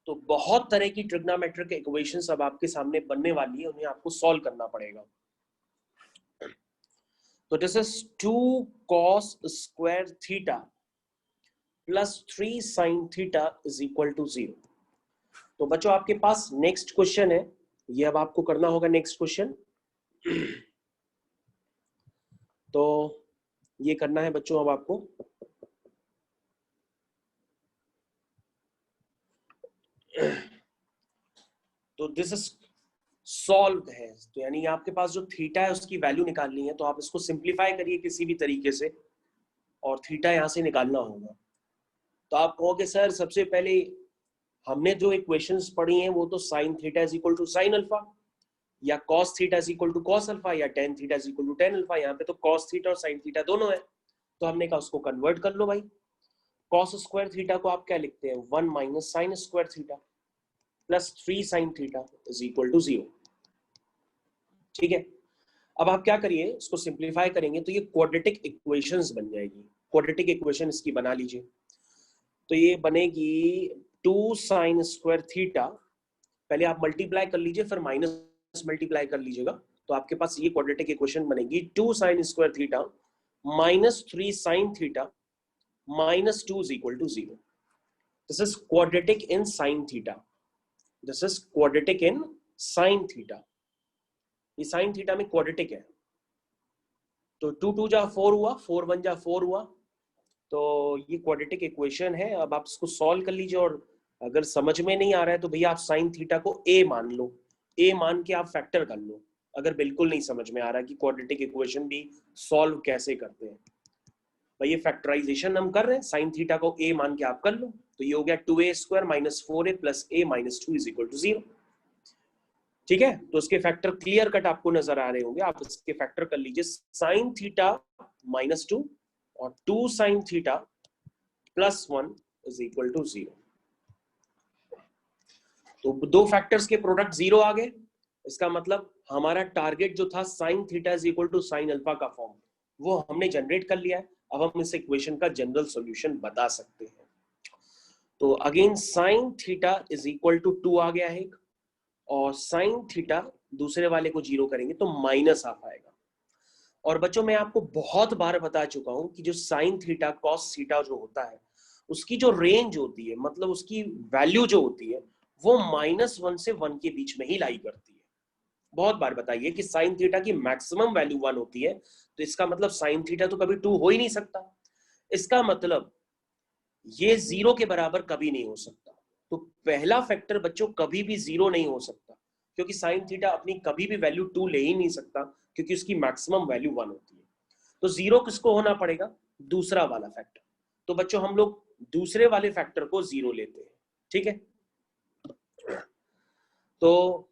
तो बहुत तरह की ट्रिग्नोमेट्रिक इक्वेशंस अब आपके सामने बनने वाली है, उन्हें आपको सॉल्व करना पड़ेगा। तो this is 2 cos square theta plus 3 sin theta is equal to 0। तो बच्चों आपके पास नेक्स्ट क्वेश्चन है, ये अब आपको करना होगा नेक्स्ट क्वेश्चन। तो ये करना है बच्चों अब आपको, तो दिस इज सॉल्व है, तो यानी आपके पास जो थीटा है उसकी वैल्यू निकालनी है, तो आप इसको सिंप्लीफाई करिए किसी भी तरीके से और थीटा यहां से निकालना होगा। तो आप कहोगे सर सबसे पहले हमने जो इक्वेशंस पढ़ी हैं वो तो sine theta is equal to sine alpha, या cos theta is equal to cos alpha, या tan theta is equal to tan alpha. यहाँ पे तो cos थीटा और sin थीटा दोनों है, तो हमने कहा उसको कन्वर्ट कर लो भाई। cos स्क्वायर थीटा को आप क्या लिखते हैं, 1 minus sine square theta plus 3 sin theta is equal to 0। ठीक है, अब आप क्या करिए, इसको सिंप्लीफाई करेंगे तो ये क्वाड्रेटिक इक्वेशंस बन जाएगी। क्वाड्रेटिक इक्वेशन इसकी बना लीजिए, तो ये बनेगी 2 sin स्क्वायर थीटा, पहले आप मल्टीप्लाई कर लीजिए फिर माइनस मल्टीप्लाई कर लीजिएगा, तो आपके पास ये क्वाड्रेटिक इक्वेशन बनेगी 2 sin square theta minus 3 sin theta minus 2 is equal to 0। This is quadratic in sin theta, this is quadratic in sin theta. ये sin थीटा में क्वाड्रेटिक है, तो 2 2 जा 4 हुआ, 4 1 जा 4 हुआ, तो ये क्वाड्रेटिक इक्वेशन है। अब आप इसको सॉल्व कर लीजिए, और अगर समझ में नहीं आ रहा है तो भैया आप साइन थीटा को a मान लो, a मान के आप फैक्टर कर लो। अगर बिल्कुल नहीं समझ में आ रहा है कि क्वाड्रेटिक इक्वेशन भी सॉल्व कैसे करते हैं, भाई ये फैक्टराइजेशन हम कर रहे हैं, साइन थीटा को a मान के आप कर लो, तो ये हो गया 2a square minus 4a plus a minus 2 is equal to 0। ठीक है, तो इसके फैक्टर क्लियर कट आपको नजर आ रहे होंगे, आप इसके फैक्टर कर लीजिए, साइन थीटा माइनस 2 और 2 sine theta plus 1 is equal to 0। तो दो फैक्टर्स के प्रोडक्ट 0 आ गए, इसका मतलब हमारा टारगेट जो था sine theta is equal to sine alpha का फॉर्म, वो हमने जनरेट कर लिया है। अब हम इस इक्वेशन का जनरल सॉल्यूशन बता सकते हैं। तो again sine theta is equal to 2 आ गया है एक, और साइन थीटा दूसरे वाले को 0 करेंगे तो माइनस आ पाएगा। और बच्चों मैं आपको बहुत बार बता चुका हूं कि जो साइन थीटा कॉस थीटा जो होता है उसकी जो रेंज होती है, मतलब उसकी वैल्यू जो होती है वो -1 से 1 के बीच में ही लाई करती है। बहुत बार बताइए कि साइन थीटा की मैक्सिमम वैल्यू 1 होती है, तो इसका मतलब साइन थीटा तो कभी 2 हो ही नहीं सकता, इसका मतलब ये 0 के बराबर कभी नहीं हो सकता। तो पहला फैक्टर बच्चों कभी भी 0 नहीं हो सकता, क्योंकि साइन थीटा अपनी कभी भी वैल्यू 2 ले ही नहीं सकता, क्योंकि उसकी मैक्सिमम वैल्यू 1 होती है। तो 0 किसको होना पड़ेगा, दूसरा वाला फैक्टर। तो बच्चों हम लोग दूसरे वाले फैक्टर को 0 लेते हैं। ठीक है, तो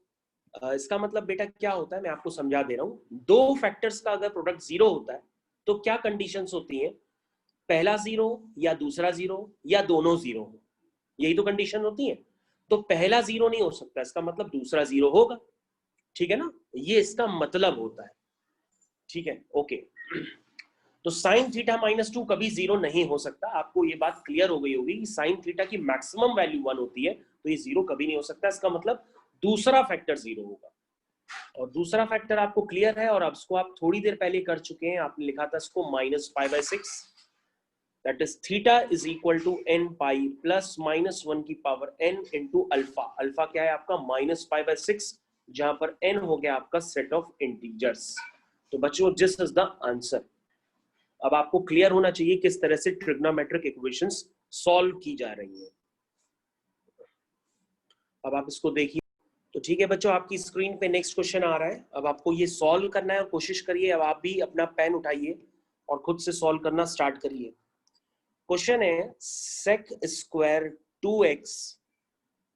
इसका मतलब बेटा क्या होता है, मैं आपको समझा दे रहा हूं। दो फैक्टर्स का अगर प्रोडक्ट 0 होता है तो क्या कंडीशंस होती हैं, पहला 0 या दूसरा 0 या दोनों 0 हो, यही तो कंडीशन होती है। तो पहला 0 नहीं हो सकता, इसका मतलब दूसरा 0 होगा। ठीक है ना, ये इसका मतलब होता है। ठीक है, ओके। तो साइन थीटा माइनस 2 कभी 0 नहीं हो सकता, आपको ये बात क्लियर हो गई होगी कि साइन थीटा की मैक्सिमम वैल्यू 1 होती है, तो ये 0 कभी नहीं हो सकता, इसका मतलब दूसरा फैक्टर 0 होगा। और दूसरा फैक्टर आपको क्लियर है, और अब इसको आप थोड़ी देर पहले कर चुके हैं, आपने लिखा था इसको -π/6, that is theta is equal to n pi plus -1 की power n into alpha. Alpha क्या है आपका -π/6, जहां पर n हो गया आपका सेट ऑफ इंटीजर्स। तो बच्चों दिस इज द आंसर। अब आपको क्लियर होना चाहिए किस तरह से ट्रिग्नोमेट्रिक इक्वेशंस सॉल्व की जा रही हैं। अब आप इसको देखिए, तो ठीक है बच्चों, आपकी स्क्रीन पे नेक्स्ट क्वेश्चन आ रहा है। अब आपको ये सॉल्व करना है, और कोशिश करिए अब आप भी अपना पेन उठाइए और खुद से सॉल्व करना स्टार्ट करिए। क्वेश्चन है sec square 2x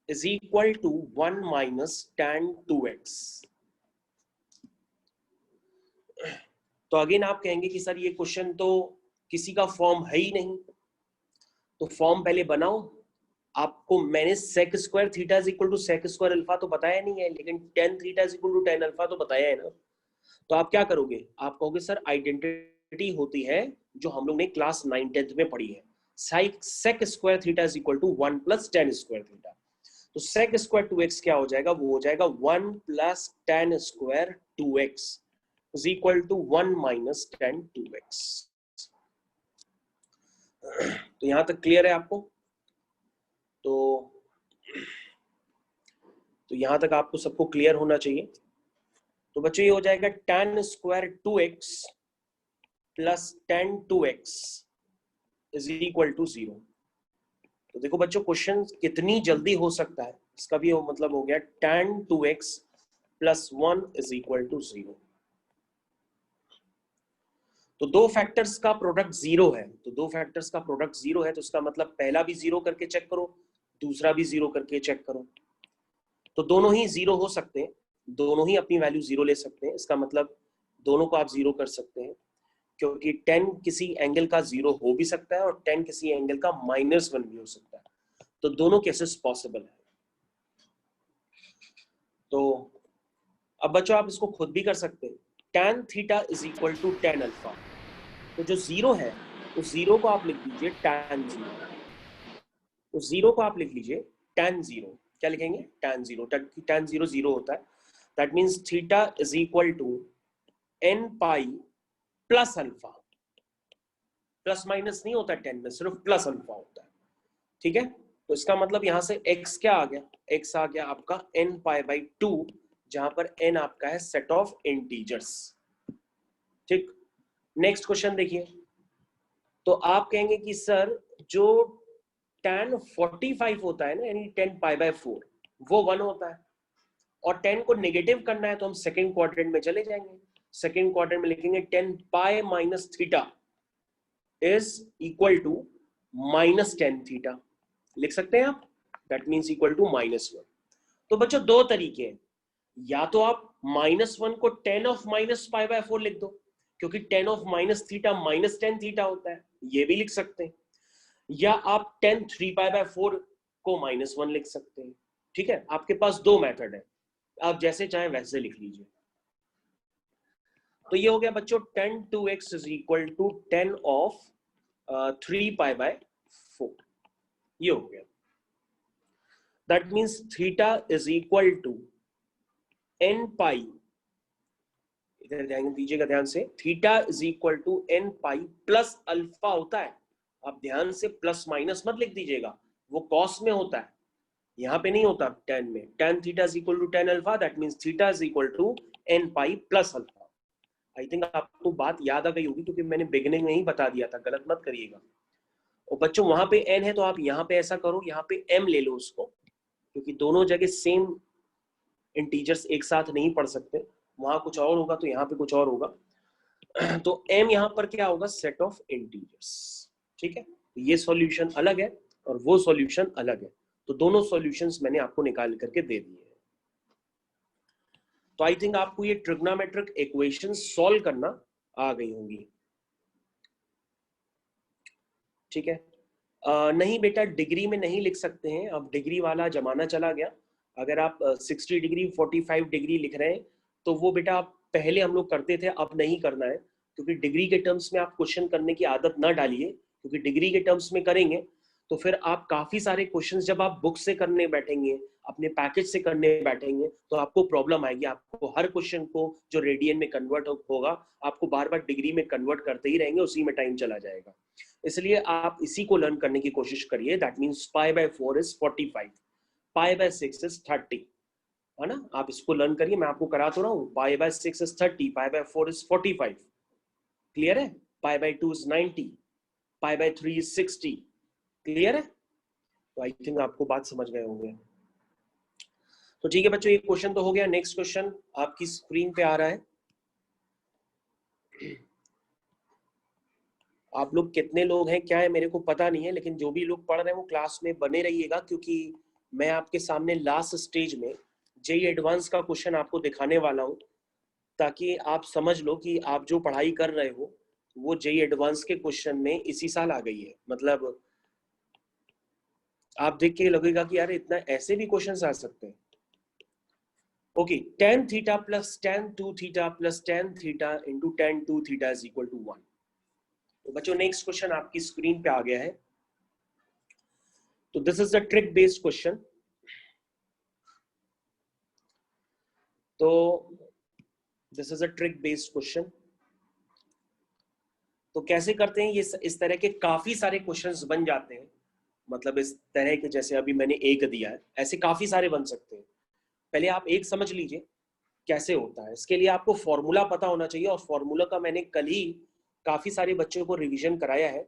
is equal to 1 minus tan 2x। तो अगेन आप कहेंगे कि सर ये क्वेश्चन तो किसी का फॉर्म है ही नहीं, तो फॉर्म पहले बनाओ। आपको मैंने sec square theta is equal to sec square alpha तो बताया नहीं है, लेकिन tan theta is equal to tan alpha तो बताया है ना। तो आप क्या करोगे, आप कहोगे सर आइडेंटिटी होती है जो हम लोग ने क्लास 9-10 में पढ़ी है, sec square theta is equal to 1 plus tan square theta. तो sec स्क्वायर 2x क्या हो जाएगा, वो हो जाएगा 1 plus tan square 2x is equal to 1 minus tan 2x। तो यहां तक क्लियर है आपको? तो यहां तक आपको सबको क्लियर होना चाहिए। तो बच्चों ये हो जाएगा tan square 2x plus tan 2x is equal to 0। तो देखो बच्चों क्वेश्चन कितनी जल्दी हो सकता है, इसका भी मतलब हो गया tan 2x plus 1 is equal to 0। तो दो फैक्टर्स का प्रोडक्ट 0 है, तो दो फैक्टर्स का प्रोडक्ट 0 है, तो इसका मतलब पहला भी 0 करके चेक करो, दूसरा भी 0 करके चेक करो। तो दोनों ही 0 हो सकते हैं, दोनों ही अपनी वैल्यू 0 ले सकते हैं। इसका मतलब दोनों को आप 0 कर सकते हैं, क्योंकि 10 किसी एंगल का 0 हो भी सकता है और 10 किसी एंगल का -1 भी हो सकता है। तो दोनों केसेस पॉसिबल है। तो अब बच्चों आप इसको खुद भी कर सकते हैं, tan theta is equal to tan alpha. तो जो 0 है उस 0 को आप लिख दीजिए tan 0, उस 0 को आप लिख लीजिए tan 0। क्या लिखेंगे, tan 0। tan 0 0 होता है, that means theta is equal to n pi plus alpha. Plus minus नहीं होता 10 में, सिर्फ प्लस अल्फा होता है। ठीक है, तो इसका मतलब यहां से x क्या आ गया, x आ गया आपका n पाई बाई 2, जहां पर n आपका है सेट ऑफ इंटीजर्स। ठीक, नेक्स्ट क्वेश्चन देखिए। तो आप कहेंगे कि सर जो tan 45 होता है ना, यानी 10 पाई बाय 4 वो 1 होता है, और 10 को नेगेटिव करना है तो हम सेकेंड क्वाड्रेंट में चले जाएंगे। सेकेंड क्वाड्रेंट में लिखेंगे 10 pi minus theta is equal to minus 10 theta, लिख सकते हैं आप, दैट मीन्स इक्वल टू -1। तो बच्चों दो तरीके हैं, या तो आप -1 को 10 ऑफ माइनस पाई बाय 4 लिख दो, क्योंकि 10 of minus theta minus 10 theta होता है, ये भी लिख सकते हैं। या आप 10 3 पाई बाय 4 को -1 लिख सकते हैं। ठीक है, आपके पास दो मेथड है, आप जैसे चाहें वैसे लिख लीजिए। तो ये हो गया बच्चों tan 2x is equal to 10 of 3 pi by 4, ये हो गया। That means theta is equal to n pi, इधर ध्यान दीजिएगा ध्यान से, theta is equal to n pi plus alpha होता है। आप ध्यान से प्लस माइनस मत लिख दीजिएगा, वो कॉस में होता है, यहाँ पे नहीं होता tan में। tan theta is equal to tan alpha, that means theta is equal to n pi plus alpha. I think आपको बात याद आ गई होगी, क्योंकि मैंने बिगिनिंग में ही बता दिया था, गलत मत करिएगा। और बच्चों वहां पे n है तो आप यहाँ पे ऐसा करो, यहाँ पे m ले लो उसको, क्योंकि दोनों जगह सेम इंटीजर्स एक साथ नहीं पढ़ सकते, वहां कुछ और होगा तो यहाँ पे कुछ और होगा। तो m यहाँ पर क्या होगा, सेट ऑफ इंटीजर्स। ठीक है, ये सॉल्यूशन अलग है और वो सॉल्यूशन अलग है, तो दोनों सॉल्यूशंस मैंने आपको निकाल करके दे दिए हैं। तो आई थिंक आपको ये ट्रिग्नोमेट्रिक इक्वेशन सॉल्व करना आ गई होंगी। ठीक है, नहीं बेटा डिग्री में नहीं लिख सकते हैं, अब डिग्री वाला जमाना चला गया। अगर आप 60 डिग्री 45 डिग्री लिख रहे हैं तो वो बेटा आप पहले हम लोग करते थे, अब नहीं करना है, क्योंकि डिग्री के टर्म्स में आप क्वेश्चन करने की आदत ना डालिए, क्योंकि डिग्री के टर्म्स में करेंगे तो फिर आप काफी सारे क्वेश्चंस जब आप बुक से करने बैठेंगे, अपने पैकेज से करने बैठेंगे, तो आपको प्रॉब्लम आएगी। आपको हर क्वेश्चन को जो रेडियन में कन्वर्ट होगा, आपको बार बार डिग्री में कन्वर्ट करते ही रहेंगे, उसी में टाइम चला जाएगा। इसलिए आप इसी को लर्न करने की कोशिश करिए। That means pi by 4 is 45, pi by 6 is 30, है ना। आप इसको लर्न करिए, मैं आपको करा तो रहा हूँ। Pi by 6 is 30, pi by 4 is 45, clear है। Pi by 2 is 90, pi by 3 is 60, clear है। तो आई थिंक आपको बात समझ गए होंगे। तो ठीक है बच्चों, ये क्वेश्चन तो हो गया। नेक्स्ट क्वेश्चन आपकी स्क्रीन पे आ रहा है। आप लोग कितने लोग हैं क्या है मेरे को पता नहीं है, लेकिन जो भी लोग पढ़ रहे हैं वो क्लास में बने रहिएगा, क्योंकि मैं आपके सामने लास्ट स्टेज में जेई एडवांस का क्वेश्चन आपको दिखाने वाला हूँ, ताकि आप समझ लो कि आप जो पढ़ाई कर रहे हो वो जेई एडवांस के क्वेश्चन में इसी साल आ गई है। मतलब आप देख के लगेगा कि यार इतना ऐसे भी क्वेश्चन आ सकते हैं। Okay, tan theta plus tan 2 theta plus tan theta into tan 2 theta is equal to 1। तो बच्चों नेक्स्ट क्वेश्चन आपकी स्क्रीन पे आ गया है। तो this is the trick based question. तो this is a trick based question. तो कैसे करते हैं ये, इस तरह के काफी सारे क्वेश्चंस बन जाते हैं। मतलब इस तरह के जैसे अभी मैंने एक दिया है, ऐसे काफी सारे बन सकते हैं। पहले आप एक समझ लीजिए कैसे होता है। इसके लिए आपको फॉर्मूला पता होना चाहिए, और फॉर्मूला का मैंने कल ही काफी सारे बच्चों को रिवीजन कराया है।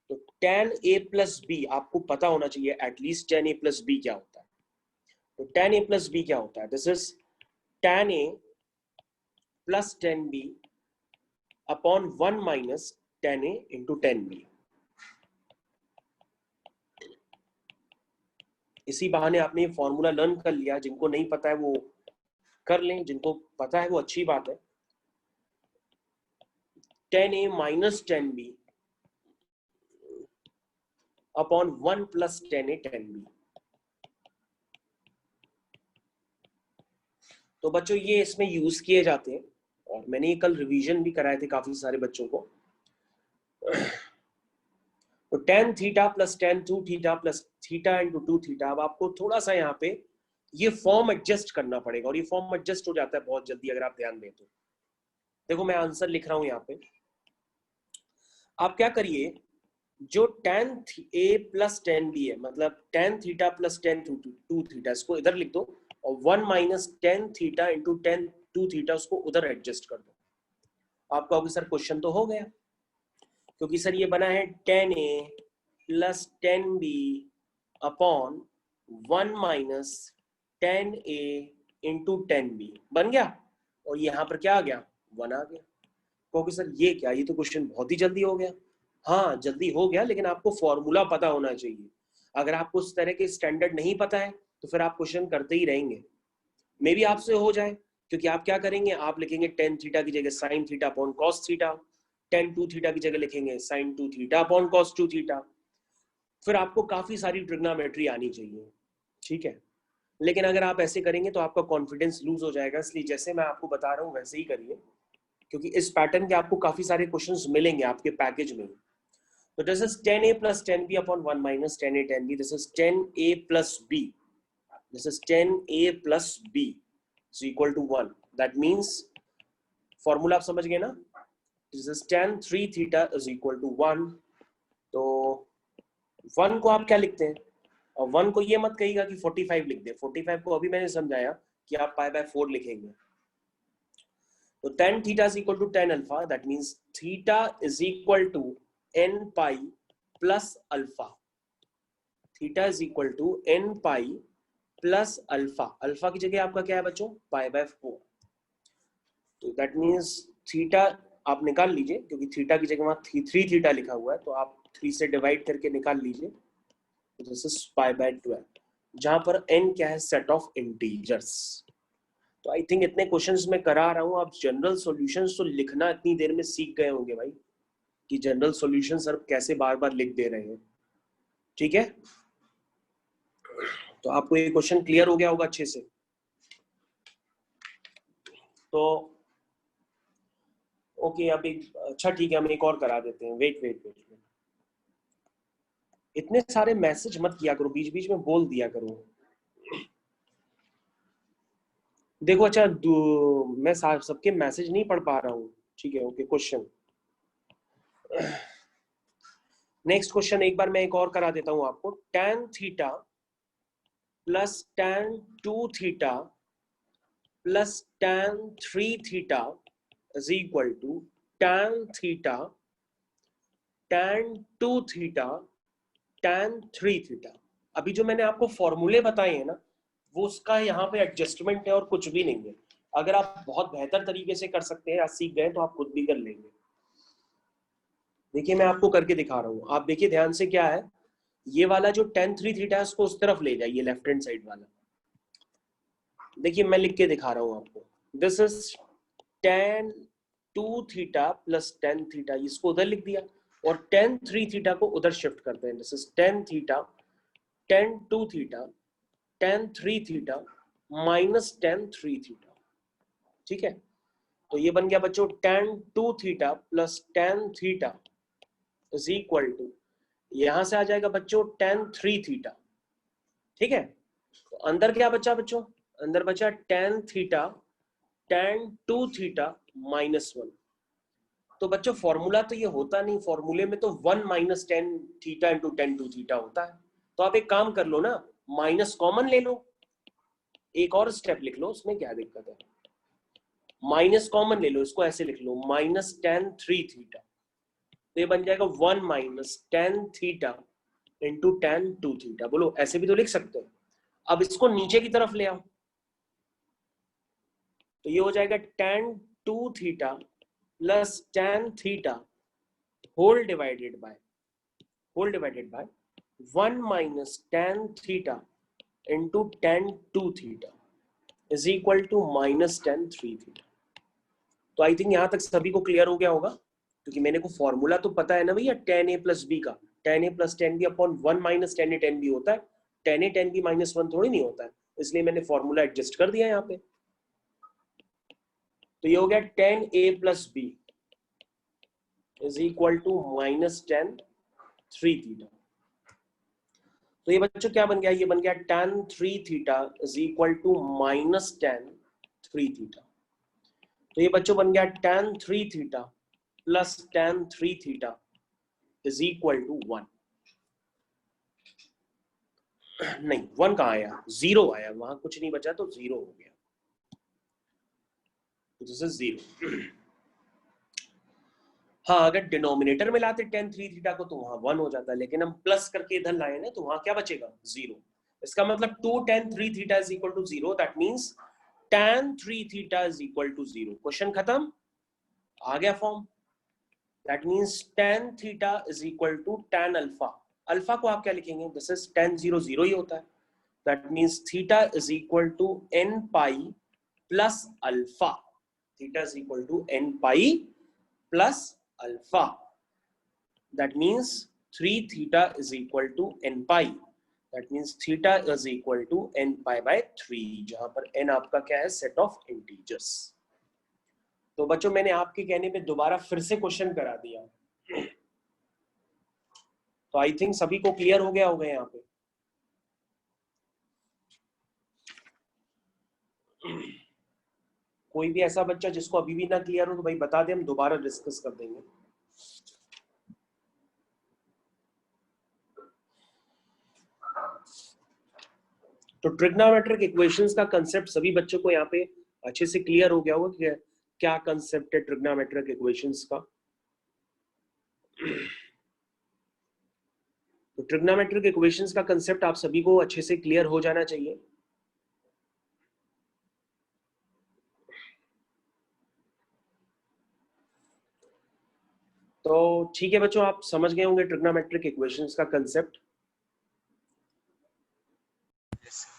तो tan a प्लस बी आपको पता होना चाहिए at least. tan a plus b क्या होता है? तो tan a प्लस बी क्या होता है? This is tan a plus tan b upon 1 minus tan a into tan b। इसी बहाने आपने ये फॉर्मूला लर्न कर लिया। जिनको नहीं पता है वो कर लें, जिनको पता है वो अच्छी बात है। tan a minus tan b upon 1 plus tan a tan b। तो बच्चों ये इसमें यूज किए जाते हैं, और मैंने ये कल रिवीजन भी कराए थे काफी सारे बच्चों को। तो tan theta plus tan 2 theta plus theta into 2 theta. अब आपको थोड़ा सा यहाँ पे ये फॉर्म एडजस्ट करना पड़ेगा, और ये फॉर्म एडजस्ट हो जाता है बहुत जल्दी अगर आप ध्यान दें तो। देखो मैं आंसर लिख रहा हूं यहाँ पे। आप क्या करिए, जो tan a plus tan b है, मतलब tan theta plus tan 2 theta, इसको इधर लिख दो, और 1 minus tan theta into tan 2 theta उसको उधर एडजस्ट कर दो। आप कहोगे सर क्वेश्चन तो हो गया, क्योंकि सर ये बना है tan a plus tan b upon 1 minus tan a into tan b बन गया, और यहाँ पर क्या आ गया? 1 आ गया। कहोगे सर ये क्या, ये तो क्वेश्चन बहुत ही जल्दी हो गया। हाँ जल्दी हो गया, लेकिन आपको फॉर्मूला पता होना चाहिए। अगर आपको उस तरह के स्टैंडर्ड नहीं पता है तो फिर आप क्वेश्चन करते ही रहेंगे। मे भी आपसे हो जाए, क्योंकि आप क्या करेंगे, आप लिखेंगे tan थीटा की जगह sin theta upon cos theta, tan 2 theta की जगह लिखेंगे sin 2 theta upon cos 2 theta. फिर आपको काफी सारी ट्रिग्नोमेट्री आनी चाहिए, ठीक है। लेकिन अगर आप ऐसे करेंगे तो आपका कॉन्फिडेंस लूज हो जाएगा, इसलिए जैसे मैं आपको बता रहा हूँ वैसे ही करिए, क्योंकि इस पैटर्न के आपको काफी सारे क्वेश्चंस मिलेंगे आपके पैकेज में। तो this is tan a plus tan b upon 1 minus tan a tan b. This is tan a plus b. This is tan a plus b is equal to 1. That means formula आप समझ गए ना? This is tan 3 theta is equal to 1. तो 1 को आप क्या लिखते हैं? और 1 को ये मत कहिएगा कि 45 लिख दे। 45 को अभी मैंने समझाया कि आप पाई बाय 4 लिखेंगे। तो tan theta is equal to tan alpha. That means theta is equal to n pi plus alpha. Theta is equal to n pi plus alpha. Alpha की जगह आपका क्या है बच्चों? पाई बाय 4। तो दैट मीन्स थीटा आप निकाल लीजिए, क्योंकि थीटा की जगह वहां 3 थीटा लिखा हुआ है, तो आप 3 से डिवाइड करके निकाल लीजिए। दिस इज पाई बाय 12, जहां पर n क्या है? Set of integers. तो आई थिंक इतने क्वेश्चंस मैं करा रहा हूं, आप जनरल सॉल्यूशंस तो लिखना इतनी देर में सीख गए होंगे भाई, कि जनरल सॉल्यूशन सर कैसे बार बार लिख दे रहे हैं, ठीक है। तो आपको ये क्वेश्चन क्लियर हो गया होगा अच्छे से। तो ओके, अब एक अच्छा ठीक है, हम एक और करा देते हैं। वेट वेट वेट, इतने सारे मैसेज मत किया करो, बीच बीच में बोल दिया करो। देखो अच्छा, मैं सबके मैसेज नहीं पढ़ पा रहा हूँ, ठीक है। ओके, क्वेश्चन नेक्स्ट क्वेश्चन एक बार मैं एक और करा देता हूं आपको। tan theta plus tan 2 theta plus tan 3 theta is equal to tan theta tan 2 theta tan 3 theta. अभी जो मैंने आपको फॉर्मूले बताए हैं ना, वो उसका यहाँ पे एडजस्टमेंट है और कुछ भी नहीं है। अगर आप बहुत बेहतर तरीके से कर सकते हैं या सीख गए तो आप खुद भी कर लेंगे। देखिए मैं आपको करके दिखा रहा हूं, आप देखिए ध्यान से क्या है, ये वाला जो tan 3 थीटा है उसको उस तरफ ले जाइए, लेफ्ट हैंड साइड वाला। देखिए मैं लिख के दिखा रहा हूं आपको, this is tan 2 theta plus tan theta, इसको उधर लिख दिया, और tan 3 थीटा को उधर शिफ्ट करते हैं, this is tan theta tan 2 theta tan 3 theta minus tan 3 theta. ठीक है, तो ये बन गया बच्चों tan 2 theta plus tan theta is equal to, यहां से आ जाएगा बच्चों tan 3 थीटा। ठीक है, तो अंदर क्या बचा बच्चों, अंदर बचा tan theta tan 2 theta minus 1। तो बच्चों फॉर्मूला तो ये होता नहीं, फॉर्मूले में तो 1 minus tan theta into tan 2 theta होता है। तो आप एक काम कर लो ना, माइनस कॉमन ले लो, एक और स्टेप लिख लो, उसमें क्या दिक्कत है, माइनस कॉमन ले लो, इसको ऐसे लिख लो माइनस tan 3 थीटा, तो ये बन जाएगा 1 minus tan theta into tan 2 theta. बोलो ऐसे भी तो लिख सकते हो। अब इसको नीचे की तरफ ले आओ, तो ये हो जाएगा tan 2 theta plus tan theta whole divided by 1 minus tan theta into tan 2 theta is equal to minus tan 3 theta. तो आई थिंक यहां तक सभी को क्लियर हो गया होगा, क्योंकि मैंने को फॉर्मूला तो पता है ना भैया, tan a प्लस बी का, tan a plus tan b upon 1 minus tan a tan b होता है, tan a tan b minus 1 थोड़ी नहीं होता है, इसलिए मैंने फॉर्मूला एडजस्ट कर दिया यहाँ पे। तो ये हो गया tan a plus b is equal to minus tan 3 theta. तो ये बच्चों क्या बन गया, ये बन गया tan 3 theta is equal to minus tan 3 theta. तो ये बच्चों बन गया tan 3 theta plus tan 3 theta is equal to 1। नहीं 1 कहाँ आया, 0 आया, वहां कुछ नहीं बचा तो 0 हो गया, दिस इज 0। हाँ अगर डिनोमिनेटर में लाते tan 3 थीटा को तो वहां 1 हो जाता है, लेकिन हम प्लस करके इधर लाए ना, तो वहां क्या बचेगा 0। इसका मतलब 2 tan 3 theta is equal to 0, that means tan 3 theta is equal to 0। Question खत्म, आ गया form. That means tan theta is equal to tan alpha, alpha को आप क्या लिखेंगे, दिस इज tan 0 0 ही होता है, that means theta is equal to n pi plus alpha, theta is equal to n pi plus alpha, that means 3 theta is equal to n pi, that means theta is equal to n pi by 3, जहां पर n आपका क्या है, set of integers. तो बच्चों मैंने आपके कहने पे दोबारा फिर से क्वेश्चन करा दिया, तो आई थिंक सभी को क्लियर हो गया होगा यहाँ पे। कोई भी ऐसा बच्चा जिसको अभी भी ना क्लियर हो तो भाई बता दे, हम दोबारा डिस्कस कर देंगे। तो ट्रिग्नोमेट्रिक इक्वेशंस का कंसेप्ट सभी बच्चों को यहाँ पे अच्छे से क्लियर हो गया होगा कि क्या कंसेप्ट है ट्रिग्नोमेट्रिक इक्वेशंस का। तो ट्रिग्नोमेट्रिक इक्वेशंस का कंसेप्ट आप सभी को अच्छे से क्लियर हो जाना चाहिए। तो ठीक है बच्चों, आप समझ गए होंगे ट्रिग्नोमेट्रिक इक्वेशंस का कंसेप्ट।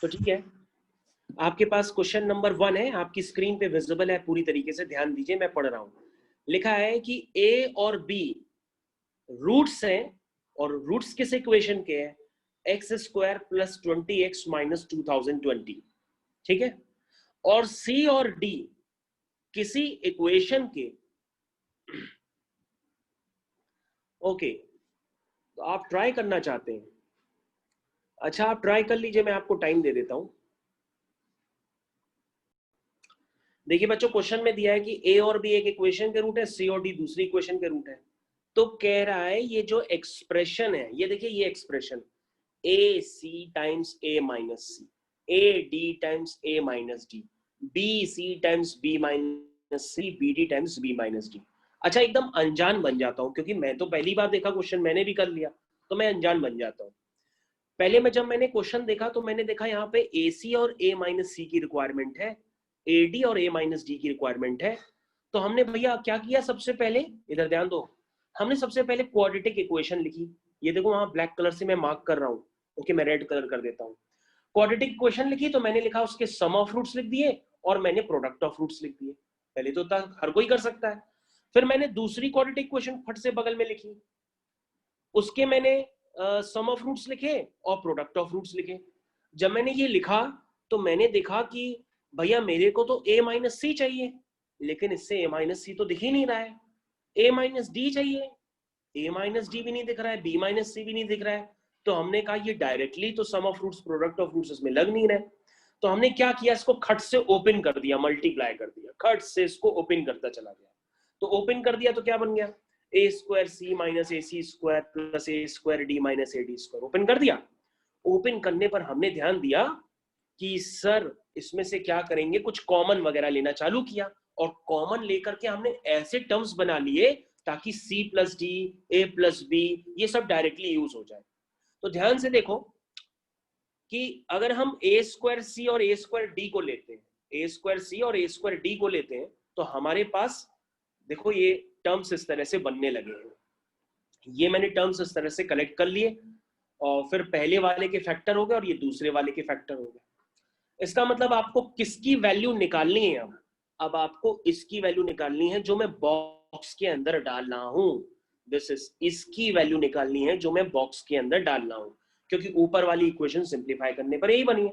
तो ठीक है, आपके पास क्वेश्चन नंबर 1 है, आपकी स्क्रीन पे विजिबल है, पूरी तरीके से ध्यान दीजिए, मैं पढ़ रहा हूं। लिखा है कि a और b रूट्स हैं, और रूट्स किस इक्वेशन के हैं, x square plus 20x minus 2020। ठीक है, और c और d किसी इक्वेशन के, ओके तो आप ट्राई करना चाहते हैं, अच्छा आप ट्राई कर लीजिए, मैं आपको टाइम दे देता हूं। देखिए बच्चों क्वेश्चन में दिया है कि a और b एक इक्वेशन के रूट है, c और d दूसरी इक्वेशन के रूट है। तो कह रहा है ये जो एक्सप्रेशन है, ये देखिए ये expression a c times a minus c, a d times a minus d, b c times b minus c, b d times b minus d. अच्छा एकदम अनजान बन जाता हूं, क्योंकि मैं तो पहली बार देखा क्वेश्चन, मैंने भी कर लिया, तो मैं अनजान बन जाता हूं। पहले में जब मैंने क्वेश्चन देखा तो मैंने देखा यहाँ पे ए सी और ए माइनस सी की रिक्वायरमेंट है, ए डी और ए माइनस डी की रिक्वायरमेंट है। तो हमने भैया क्या किया, सबसे पहले इधर ध्यान दो, हमने सबसे पहले क्वाड्रेटिक इक्वेशन लिखी, ये देखो वहां ब्लैक कलर से मैं मार्क कर रहा हूँ, ओके मैं रेड कलर कर देता हूँ। क्वाड्रेटिक इक्वेशन लिखी तो मैंने लिखा उसके सम ऑफ रूट्स लिख दिए और मैंने प्रोडक्ट ऑफ रूट्स लिख दिए, पहले तो हर कोई कर सकता है। फिर मैंने दूसरी क्वाड्रेटिक इक्वेशन फट से बगल में लिखी, उसके मैंने सम ऑफ रूट्स लिखे और प्रोडक्ट ऑफ रूट्स लिखे। जब मैंने ये लिखा तो मैंने देखा कि भैया मेरे को तो a माइनस सी चाहिए, लेकिन इससे a माइनस सी तो दिख ही नहीं रहा है। a माइनस डी चाहिए, a माइनस डी भी नहीं दिख रहा है, b माइनस सी भी नहीं दिख रहा है। तो हमने कहा ये डायरेक्टली तो sum of roots product of roots इसमें लग नहीं रहे। तो हमने क्या किया, इसको खट से ओपन कर दिया, मल्टीप्लाई कर दिया, खट से इसको ओपन करता चला गया। तो ओपन कर दिया तो क्या बन गया, A square C minus A C square plus A square D minus A D square. Open कर दिया। ओपन करने पर हमने ध्यान दिया कि सर इसमें से क्या करेंगे, कुछ कॉमन वगैरह लेना चालू किया और कॉमन लेकर के हमने ऐसे टर्म्स बना लिए ताकि c plus d a plus b ये सब डायरेक्टली यूज हो जाए। तो ध्यान से देखो कि अगर हम ए स्क्वायर सी और ए स्क्वायर डी को लेते हैं, ए स्क्वायर सी और ए स्क्वायर डी को लेते हैं तो हमारे पास देखो ये टर्म्स इस तरह से बनने लगे हैं। ये मैंने टर्म्स इस तरह से कलेक्ट कर लिए और फिर पहले वाले के फैक्टर हो गए और ये दूसरे वाले के फैक्टर हो गए। इसका मतलब आपको किसकी वैल्यू निकालनी है, अब आपको इसकी वैल्यू निकालनी है जो मैं बॉक्स के अंदर डाल रहा हूं। दिस इज इसकी वैल्यू निकालनी है जो मैं बॉक्स के अंदर डाल रहा हूं, क्योंकि ऊपर वाली इक्वेशन सिंप्लीफाई करने पर यही बनी है।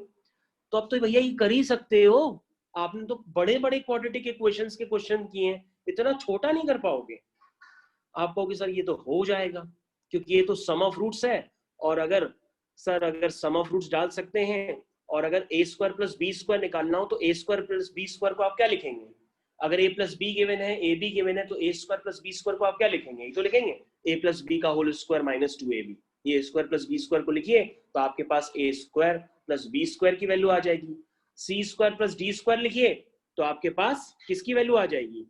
तो अब तो भैया ये कर ही सकते हो, आपने तो बड़े बड़े क्वाड्रेटिक इक्वेशंस के क्वेश्चन किए हैं, इतना छोटा नहीं कर पाओगे। आप कहोगे सर ये तो हो जाएगा क्योंकि ये तो सम ऑफ रूट्स है, और अगर सम ऑफ रूट्स डाल सकते हैं और अगर ए स्क्वायर प्लस बी स्क्वायर निकालना हो तो ए स्क्वायर प्लस बी स्क्वायर को आप क्या लिखेंगे, अगर ए प्लस बी गिवन है ए बी गिवन है तो ए स्क्वायर प्लस बी स्क्वायर को आप क्या लिखेंगे, ये तो लिखेंगे ए प्लस बी का होल स्क्वायर माइनस 2ab। ये स्क्वायर प्लस बी स्क्वायर को लिखिए तो आपके पास ए स्क्वायर प्लस बी स्क्वायर की वैल्यू आ जाएगी। सी स्क्वायर प्लस डी स्क्वायर लिखिए तो आपके पास किसकी वैल्यू आ जाएगी,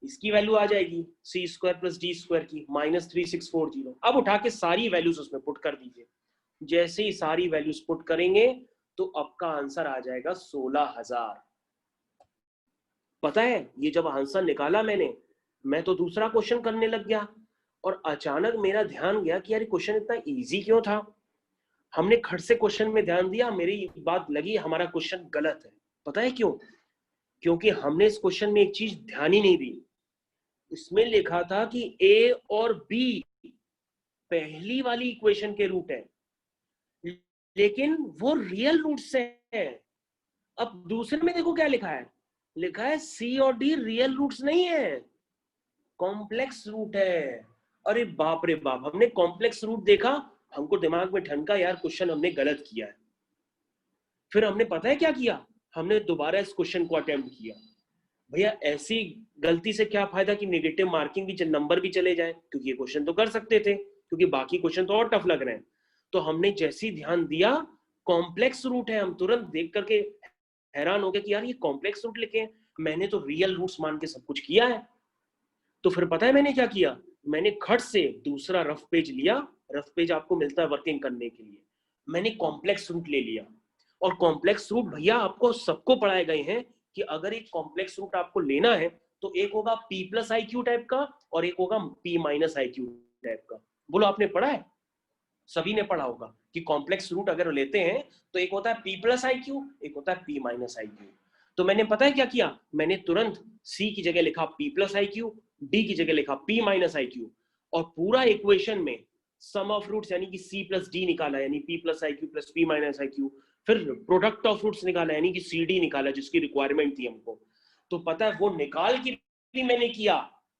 इसकी वैल्यू आ जाएगी सी स्क्वायर प्लस डी स्क्वायर की माइनस 3640। अब उठा के सारी वैल्यूज उसमें पुट कर दीजिए। जैसे ही सारी वैल्यूज पुट करेंगे तो आपका आंसर आ जाएगा 16,000। पता है ये जब आंसर निकाला मैं तो दूसरा क्वेश्चन करने लग गया और अचानक मेरा ध्यान गया कि यार क्वेश्चन इतना इजी क्यों था। हमने खट से क्वेश्चन में ध्यान दिया, मेरी बात लगी हमारा क्वेश्चन गलत है। पता है क्यों, क्योंकि हमने इस क्वेश्चन में एक चीज ध्यान ही नहीं दी। इसमें लिखा था कि ए और बी पहली वाली इक्वेशन के रूट है, लेकिन वो रियल रूट से है। अब दूसरे में देखो क्या लिखा है सी और डी रियल रूट्स नहीं है, कॉम्प्लेक्स रूट है। अरे बाप रे बाप, हमने कॉम्प्लेक्स रूट देखा, हमको दिमाग में ठनका यार क्वेश्चन हमने गलत किया है। फिर हमने पता है क्या किया, हमने दोबारा इस क्वेश्चन को अटेम्प्ट किया। भैया ऐसी गलती से क्या फायदा कि नेगेटिव मार्किंग भी, नंबर भी चले जाए, क्योंकि ये क्वेश्चन तो कर सकते थे, क्योंकि बाकी क्वेश्चन तो और टफ लग रहे हैं। तो हमने जैसे ही ध्यान दिया कॉम्प्लेक्स रूट है, हम तुरंत देख करके हैरान हो गए कि यार ये कॉम्प्लेक्स रूट लिखे हैं, मैंने तो रियल रूट्स मान के सब कुछ किया है। तो फिर पता है मैंने क्या किया, मैंने खट से दूसरा रफ पेज लिया, रफ पेज आपको मिलता है वर्किंग करने के लिए, मैंने कॉम्प्लेक्स रूट ले लिया। और कॉम्प्लेक्स रूट भैया आपको सबको पढ़ाए गए हैं कि अगर एक कॉम्प्लेक्स रूट आपको लेना है तो एक होगा p plus I Q type का और एक होगा p minus I Q type का। बोलो आपने पढ़ा है, सभी ने पढ़ा होगा कि कॉम्प्लेक्स रूट अगर लेते हैं तो एक होता है p प्लस आई क्यू, एक होता है p माइनस आई क्यू। तो मैंने पता है क्या किया, मैंने तुरंत c की जगह लिखा p plus I Q, d की जगह लिखा p माइनस आई क्यू, और पूरा इक्वेशन में सम ऑफ रूट्स यानी कि c प्लस d निकाला, यानी p plus I Q plus p minus I Q. फिर प्रोडक्ट ऑफ रूट्स निकाला यानी कि CD निकाला जिसकी रिक्वायरमेंट थी हमको। तो पता है वो निकाल के भी मैंने किया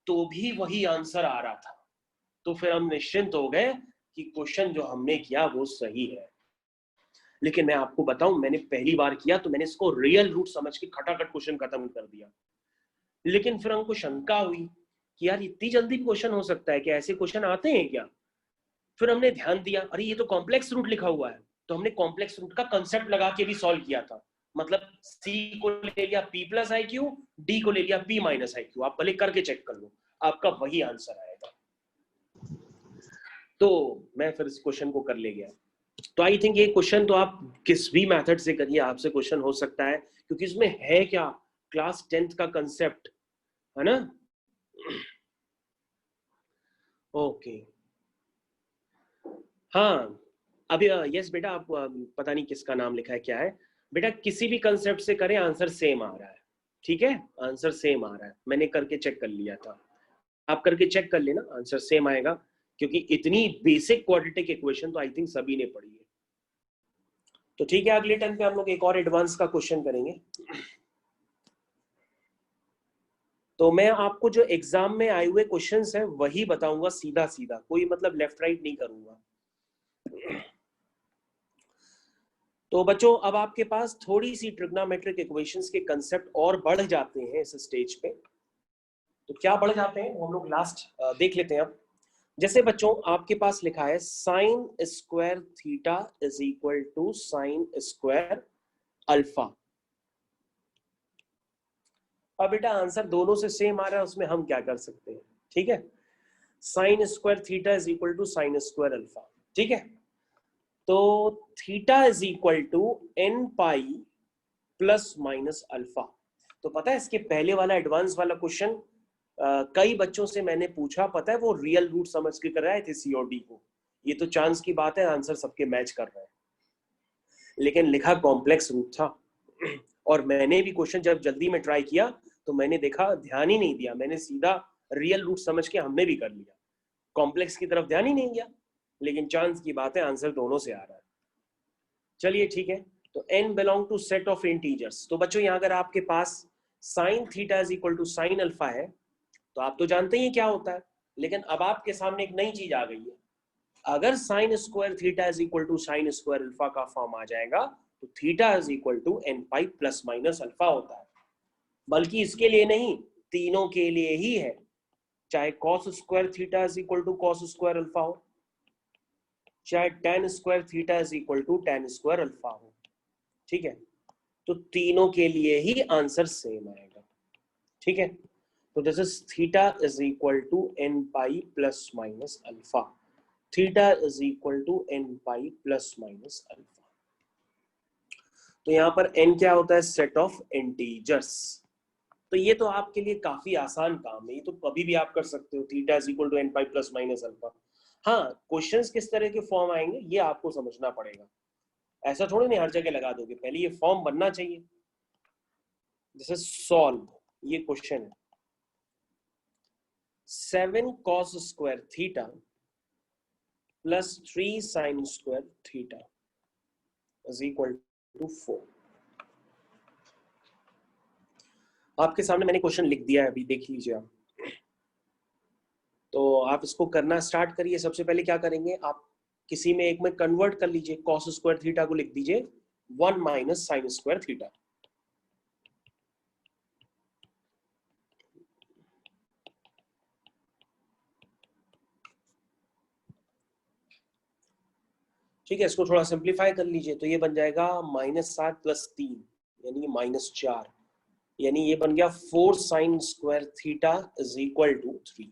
तो भी वही आंसर आ रहा था। तो फिर हम निश्चिंत हो गए कि क्वेश्चन जो हमने किया वो सही है। लेकिन मैं आपको बताऊं, मैंने पहली बार किया तो मैंने इसको रियल रूट समझ के खटाखट क्वेश्चन खत्म कर दिया। लेकिन फिर हमको शंका हुई कि यार इतनी जल्दी क्वेश्चन हो सकता है क्या, ऐसे क्वेश्चन आते हैं क्या। फिर हमने ध्यान दिया, अरे ये तो कॉम्प्लेक्स रूट लिखा हुआ है, तो हमने कॉम्प्लेक्स रूट का कंसेप्ट लगा के भी सॉल्व किया था। मतलब C को ले लिया P plus I Q, D को ले लिया P माइनस आई क्यू। आप भले करके चेक कर लो, आपका वही आंसर आएगा। तो मैं फिर इस क्वेश्चन को कर ले गया। तो आई थिंक ये क्वेश्चन तो आप किस भी मेथड से करिए, आपसे क्वेश्चन हो सकता है, क्योंकि इसमें है क्या, क्लास 10th का कंसेप्ट है ना। ओके, हाँ अभी यस बेटा, आप पता नहीं किसका नाम लिखा है क्या है बेटा, किसी भी कंसेप्ट से करें आंसर सेम आ रहा है, ठीक है, आंसर सेम आ रहा है, मैंने करके चेक कर लिया था, आप करके चेक कर लेना, आंसर सेम आएगा, क्योंकि इतनी बेसिक क्वाड्रेटिक इक्वेशन तो आई थिंक सभी ने पढ़ी है। तो ठीक है, अगले टर्न पे हम लोग एक और एडवांस का क्वेश्चन करेंगे। तो मैं आपको जो एग्जाम में आए हुए क्वेश्चंस हैं वही बताऊंगा सीधा सीधा, कोई मतलब लेफ्ट राइट नहीं करूंगा। तो बच्चों अब आपके पास थोड़ी सी ट्रिग्नोमेट्रिक इक्वेशंस के कंसेप्ट और बढ़ जाते हैं इस स्टेज पे। तो क्या बढ़ जाते हैं वो हम लोग लास्ट देख लेते हैं अब। जैसे बच्चों आपके पास लिखा है sine square theta is equal to sine square alpha. अब बेटा आंसर दोनों से सेम आ रहा है, उसमें हम क्या कर सकते हैं, ठीक है, sine square theta is equal to sine square alpha, ठीक है। तो theta is equal to N pi plus minus alpha. तो पता है इसके पहले वाला एडवांस वाला क्वेश्चन कई बच्चों से मैंने पूछा, पता है वो रियल रूट समझ के कर रहे थे सीओडी को, ये तो चांस की बात है आंसर सबके मैच कर रहे हैं, लेकिन लिखा कॉम्प्लेक्स रूट था। और मैंने भी क्वेश्चन जब जल्दी में ट्राई किया तो मैंने देखा ध्यान ही नहीं दिया, मैंने सीधा रियल रूट समझ के हमने भी कर लिया, कॉम्प्लेक्स की तरफ ध्यान ही नहीं दिया, लेकिन चांस की बात है आंसर दोनों से आ रहा है। चलिए ठीक है, तो n belong to set of integers. तो बच्चों यहाँ अगर आपके पास sine theta is equal to sine alpha है तो आप तो जानते ही क्या होता है, लेकिन अब आपके सामने एक नई चीज आ गई है, अगर sine square theta is equal to sine square alpha का फॉर्म आ जाएगा तो theta is equal to N pi plus minus alpha होता है। बल्कि इसके लिए नहीं, तीनों के लिए ही है, चाहे cos square theta is equal to cos square alpha हो, चाहे tan square theta is equal to tan square alpha हो, ठीक है, तो तीनों के लिए ही आंसर सेम आएगा, ठीक है। तो this is theta is equal to N pi plus minus alpha, theta is equal to N pi plus minus alpha. तो यहाँ पर n क्या होता है, सेट ऑफ इंटीजर्स। तो ये तो आपके लिए काफी आसान काम है, ये तो कभी भी आप कर सकते हो, theta is equal to N pi plus minus alpha. हाँ, क्वेश्चंस किस तरह के फॉर्म आएंगे ये आपको समझना पड़ेगा, ऐसा थोड़ी नहीं हर जगह लगा दोगे, पहले ये फॉर्म बनना चाहिए। जैसे सॉल्व, ये क्वेश्चन है 7 cos square theta plus 3 sine square theta is equal to 4। आपके सामने मैंने क्वेश्चन लिख दिया है, अभी देख लीजिए आप। तो आप इसको करना स्टार्ट करिए। सबसे पहले क्या करेंगे, आप किसी में एक में कन्वर्ट कर लीजिए, cos स्क्वायर थीटा को लिख दीजिए 1 माइनस साइन स्क्वायर थीटा। ठीक है, इसको थोड़ा सिंप्लीफाई कर लीजिए, तो ये बन जाएगा -7 प्लस 3 यानी -4, यानी ये बन गया 4 sine square theta is equal to 3।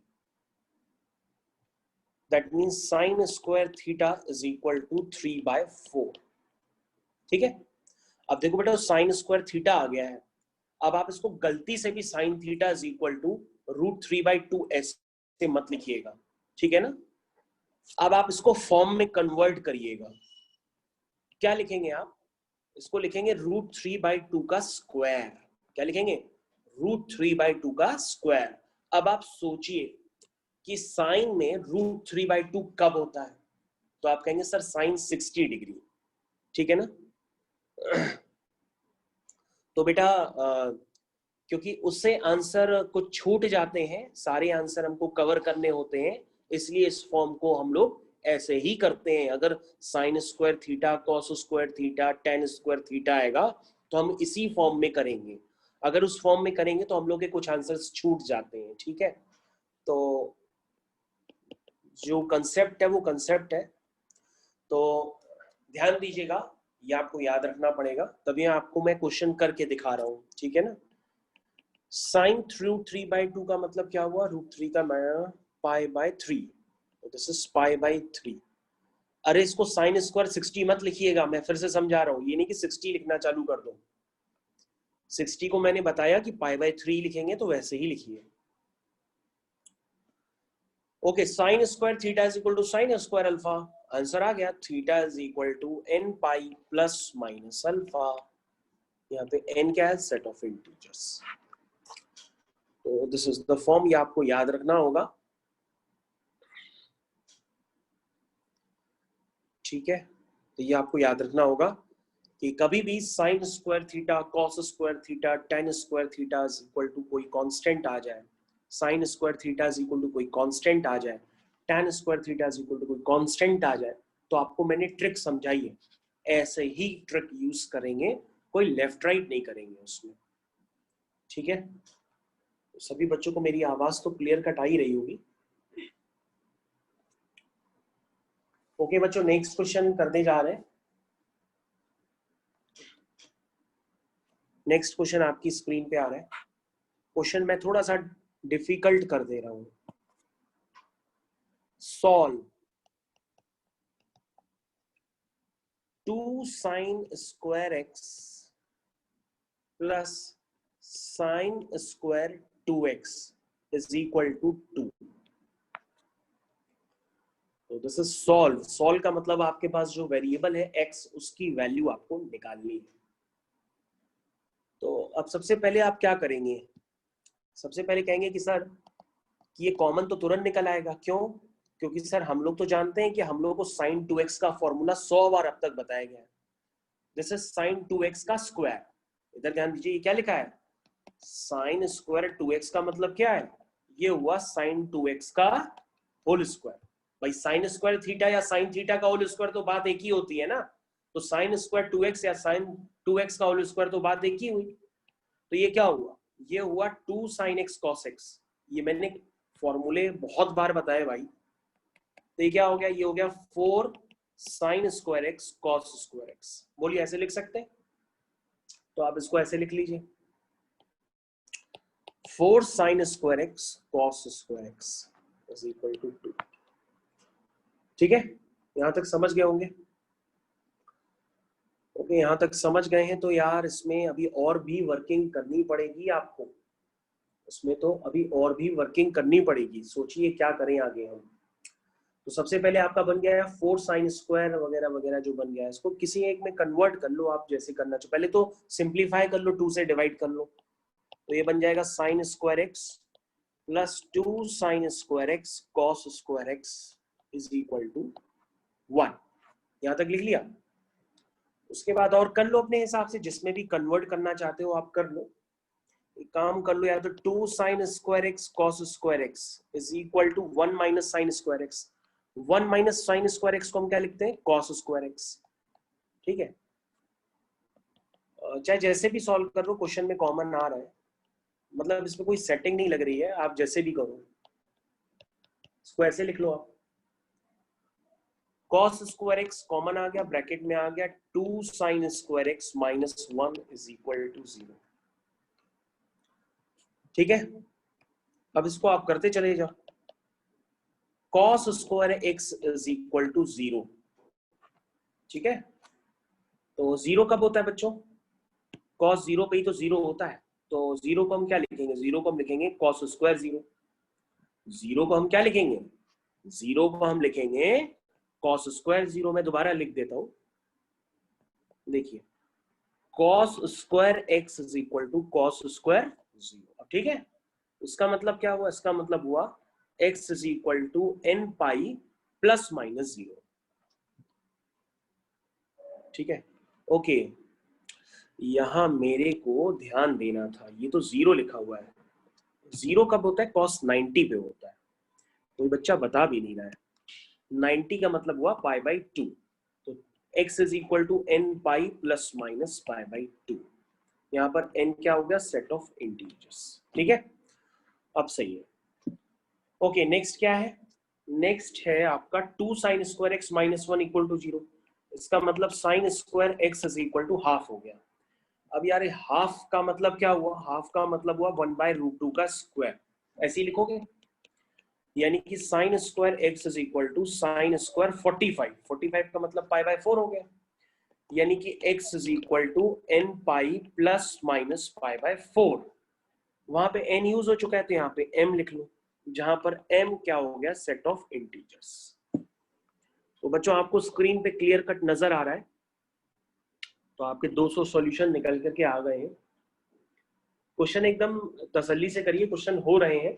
That means sine square theta is equal to 3/4, ठीक है। अब देखो बेटा साइन स्क्वायर थीटा आ गया है, अब आप इसको गलती से भी sine theta is equal to √3/2 ऐसे मत लिखिएगा, ठीक है ना। अब आप इसको फॉर्म में कन्वर्ट करिएगा, क्या लिखेंगे आप, इसको लिखेंगे √3/2 का स्क्वायर। क्या लिखेंगे, √3/2 का स्क्वायर। अब आप सोचिए कि साइन में √3/2 कब होता है, तो आप कहेंगे सर साइन 60 डिग्री, ठीक है ना। तो बेटा क्योंकि उससे आंसर कुछ छूट जाते हैं, सारे आंसर हमको कवर करने होते हैं, इसलिए इस फॉर्म को हम लोग ऐसे ही करते हैं। अगर sine square theta cos square theta tan square theta आएगा तो हम इसी फॉर्म में करेंगे, अगर उस फॉर्म में करेंगे तो हम लोग के कुछ आंसर्स छूट जाते हैं, ठीक है। तो जो कंसेप्ट है वो कंसेप्ट है, तो ध्यान दीजिएगा, ये आपको याद रखना पड़ेगा, तभी आपको मैं क्वेश्चन करके दिखा रहा हूँ, ठीक है ना। साइन √3/2 का मतलब क्या हुआ, √3 का π/3, तो दिस इज π/3। अरे इसको साइन स्क्वायर 60 मत लिखिएगा, मैं फिर से समझा रहा हूँ, ये नहीं कि 60 लिखना चालू कर दो, 60 को मैंने बताया कि π/3 लिखेंगे तो वैसे ही लिखिए। Okay, sine square theta is equal to sine square alpha. Answer आ गया, theta is equal to N pi plus minus alpha. यहाँ पे एन क्या है, सेट ऑफ इंटीजर्स। तो दिस इज द फॉर्म, ये आपको याद रखना होगा, ठीक है। तो ये आपको याद रखना होगा कि कभी भी sine square theta, cos square theta, tan square theta is equal to कोई कांस्टेंट आ जाए, sine square theta is equal to कोई कांस्टेंट आ जाए, tan square theta is equal to कोई कांस्टेंट आ जाए, तो आपको मैंने ट्रिक समझाई है, ऐसे ही ट्रिक यूज करेंगे, कोई लेफ्ट राइट नहीं करेंगे उसमें, ठीक है। सभी बच्चों को मेरी आवाज तो क्लियर कट आ ही रही होगी। ओके बच्चों, नेक्स्ट क्वेश्चन करने जा रहे हैं। नेक्स्ट क्वेश्चन आपकी स्क्रीन पे आ रहा है। क्वेश्चन मैं थोड़ा सा डिफिकल्ट कर दे रहा हूं। Solve 2 sin square x plus sine square 2x is equal to 2। तो दिस इज सॉल्व। सॉल्व का मतलब आपके पास जो वेरिएबल है x, उसकी वैल्यू आपको निकालनी है। तो अब सबसे पहले आप क्या करेंगे, सबसे पहले कहेंगे कि सर कि ये कॉमन तो तुरंत निकल आएगा। क्यों? क्योंकि सर हम लोग तो जानते हैं कि हम लोग को साइन 2x का फॉर्मूला 100 बार अब तक बताया गया है। दिस इज साइन 2x का स्क्वायर। इधर ध्यान दीजिए, ये क्या लिखा है, साइन स्क्वायर 2x का मतलब क्या है, ये हुआ साइन 2x का होल स्क्वायर। भाई साइन स्क्वायर थीटा या साइन थीटा का होल स्क्वायर तो बात एक ही होती है ना। तो साइन स्क्वायर 2x या साइन 2x का होल स्क्वायर तो बात एक ही हुई। तो ये क्या हुआ, ये हुआ 2 sin x cos x। ये मैंने फॉर्मूले बहुत बार बताए भाई। तो ये क्या हो गया, ये हो गया 4 sin square x cos square x। बोलिए ऐसे लिख सकते हैं, तो आप इसको ऐसे लिख लीजिए, 4 sin square x cos square x is equal to 2। ठीक है, यहां तक समझ गए होंगे। ओके, यहां तक समझ गए हैं तो यार इसमें अभी और भी वर्किंग करनी पड़ेगी आपको, इसमें तो अभी और भी वर्किंग करनी पड़ेगी। सोचिए क्या करें आगे हम। तो सबसे पहले आपका बन गया है 4 साइन स्क्वायर वगैरह वगैरह जो बन गया है, इसको किसी एक में कन्वर्ट कर लो आप जैसे करना चाहो। पहले तो सिंप्लीफाई कर लो, 2 से डिवाइड कर लो, तो ये बन जाएगा sine square x plus 2 sine square x cos square x is equal to 1। यहां तक लिख लिया। उसके बाद और कर लो अपने हिसाब से, जिसमें भी कन्वर्ट करना चाहते हो आप कर लो। एक काम कर लो, या तो 2 sine square x cos square x is equal to 1 minus sine square x. 1 minus sine square x को हम क्या लिखते हैं, कॉस स्क्वायर एक्स। ठीक है, चाहे जैसे भी सॉल्व कर लो, क्वेश्चन में कॉमन आ रहा है, मतलब इसमें कोई सेटिंग नहीं लग रही है, आप जैसे भी करो इसको ऐसे लिख लो आप। कॉस स्क्वायर एक्स कॉमन आ गया, ब्रैकेट में आ गया 2 sine square x minus 1 is equal to 0। ठीक है, अब इसको आप करते चले जाओ। Cos square x is equal to 0। ठीक है, तो 0 कब होता है बच्चों, कॉस 0 पे ही तो 0 होता है। तो 0 को हम क्या लिखेंगे, 0 को हम लिखेंगे कॉस स्क्वायर 0। 0 को हम क्या लिखेंगे, 0 को हम लिखेंगे कॉस स्क्वायर 0। मैं दोबारा लिख देता हूं, देखिए cos square x is equal to cos square 0। ठीक है, इसका मतलब क्या हुआ, इसका मतलब हुआ x is equal to n pi plus minus 0। ठीक है, ओके, यहां मेरे को ध्यान देना था, ये तो 0 लिखा हुआ है। 0 कब होता है, cos 90 पे होता है। कोई बच्चा बता भी नहीं रहा है। 90 का मतलब हुआ पाई बाई 2। तो x is equal to n pi plus minus pi by 2। यहाँ पर n क्या हो गया, सेट ऑफ इंटीजर्स। ठीक है, अब सही है। ओके, नेक्स्ट क्या है, नेक्स्ट है आपका 2 sine square x minus 1 equal to 0। इसका मतलब sine square x is equal to half हो गया। अब यार हाफ का मतलब क्या हुआ, हाफ का मतलब हुआ 1/√2 का स्क्वायर, ऐसे ही लिखोगे। यानी कि sine square x is equal to sine square 45। 45 का मतलब पाई बाय 4 हो गया। यानी कि x is equal to n pi plus minus pi by 4। वहां पे n यूज हो चुका है तो यहाँ पे m लिख लो। जहां पर m क्या हो गया, सेट ऑफ इंटीजर्स। तो बच्चों आपको स्क्रीन पे क्लियर कट नजर आ रहा है? तो आपके 200 सॉल्यूशन निकल करके आ गए हैं। क्वेश्चन एकदम तसल्ली से करिए, क्वेश्चन हो रहे हैं,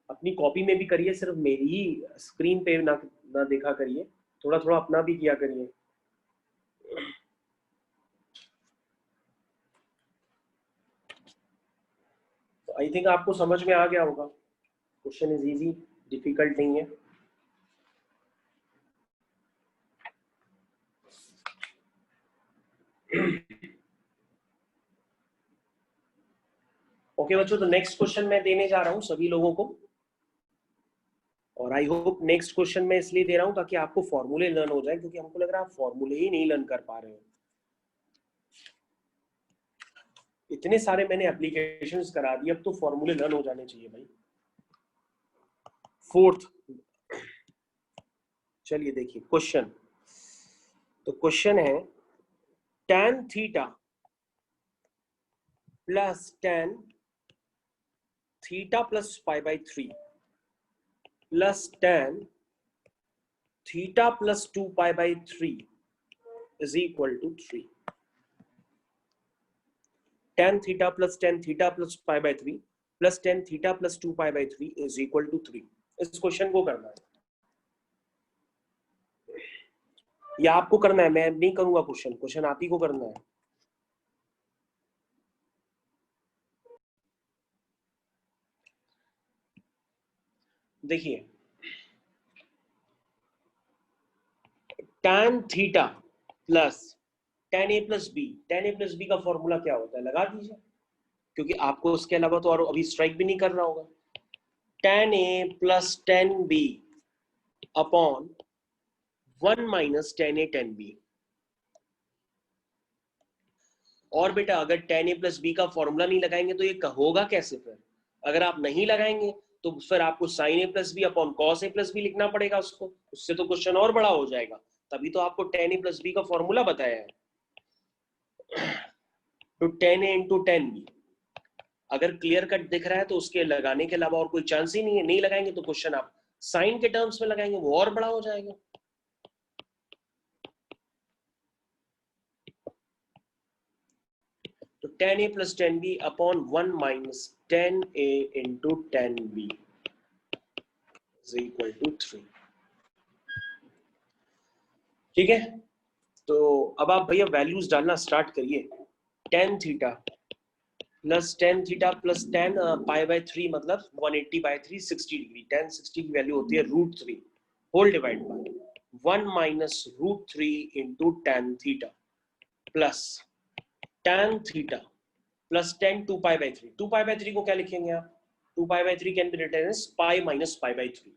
अपनी कॉपी में भी करिए, सिर्फ मेरी ही स्क्रीन पे ना देखा करिए, थोड़ा थोड़ा अपना भी किया करिए। तो आई थिंक आपको समझ में आ गया होगा, क्वेश्चन इज इजी, डिफिकल्ट नहीं है। ओके बच्चों, तो नेक्स्ट क्वेश्चन मैं देने जा रहा हूं सभी लोगों को, और आई होप नेक्स्ट क्वेश्चन मैं इसलिए दे रहा हूं ताकि आपको फॉर्मूले लर्न हो जाए, क्योंकि हमको लग रहा है आप फॉर्मूले ही नहीं लर्न कर पा रहे हो। इतने सारे मैंने एप्लीकेशंस करा दिए, अब तो फॉर्मूले लर्न हो जाने चाहिए भाई। फोर्थ, चलिए देखिए क्वेश्चन। तो क्वेश्चन है tan theta plus tan theta plus pi by 3 plus tan theta plus 2 pi by 3 is equal to 3। tan theta plus pi by 3 plus tan theta plus 2 pi by 3 is equal to 3। इस question को करना है, या आपको करना है? मैं नहीं करूंगा क्वेश्चन, क्वेश्चन आप ही को करना है। देखिए tan theta plus tan a plus b, tan a plus b का फॉर्मूला क्या होता है, लगा दीजिए, क्योंकि आपको उसके अलावा तो और अभी स्ट्राइक भी नहीं कर रहा होगा। tan a plus tan b upon 1 minus tan a tan b। और बेटा अगर tan a प्लस बी का फॉर्मूला नहीं लगाएंगे तो ये होगा कैसे फिर? अगर आप नहीं लगाएंगे तो फिर आपको sin a plus b upon cos a plus b लिखना पड़ेगा उसको, उससे तो क्वेश्चन और बड़ा हो जाएगा। तभी तो आपको tan a प्लस बी का फॉर्मूला बताया है, तो tan a into tan b। अगर क्लियर कट दिख रहा है तो उसके लगाने के अलावा और कोई चांस ही नहीं है। नहीं लगाएंगे तो क्वेश्चन आप साइन के टर्म्स में लगाएंगे, वो और बड़ा हो जाएगा। तो tan a plus tan b upon 1 minus tan a into tan b is equal to 3। ठीक है, तो अब आप भैया वैल्यूज डालना स्टार्ट करिए। tan theta plus tan pi by 3 मतलब 180 बाय 3 60 डिग्री। tan 60 की वैल्यू होती है √3 whole divide by 1 minus √3 into tan theta plus tan theta plus tan 2 pi by 3। 2 pi by 3 को क्या लिखेंगे आप? 2 pi by 3 can be written as pi minus pi by 3।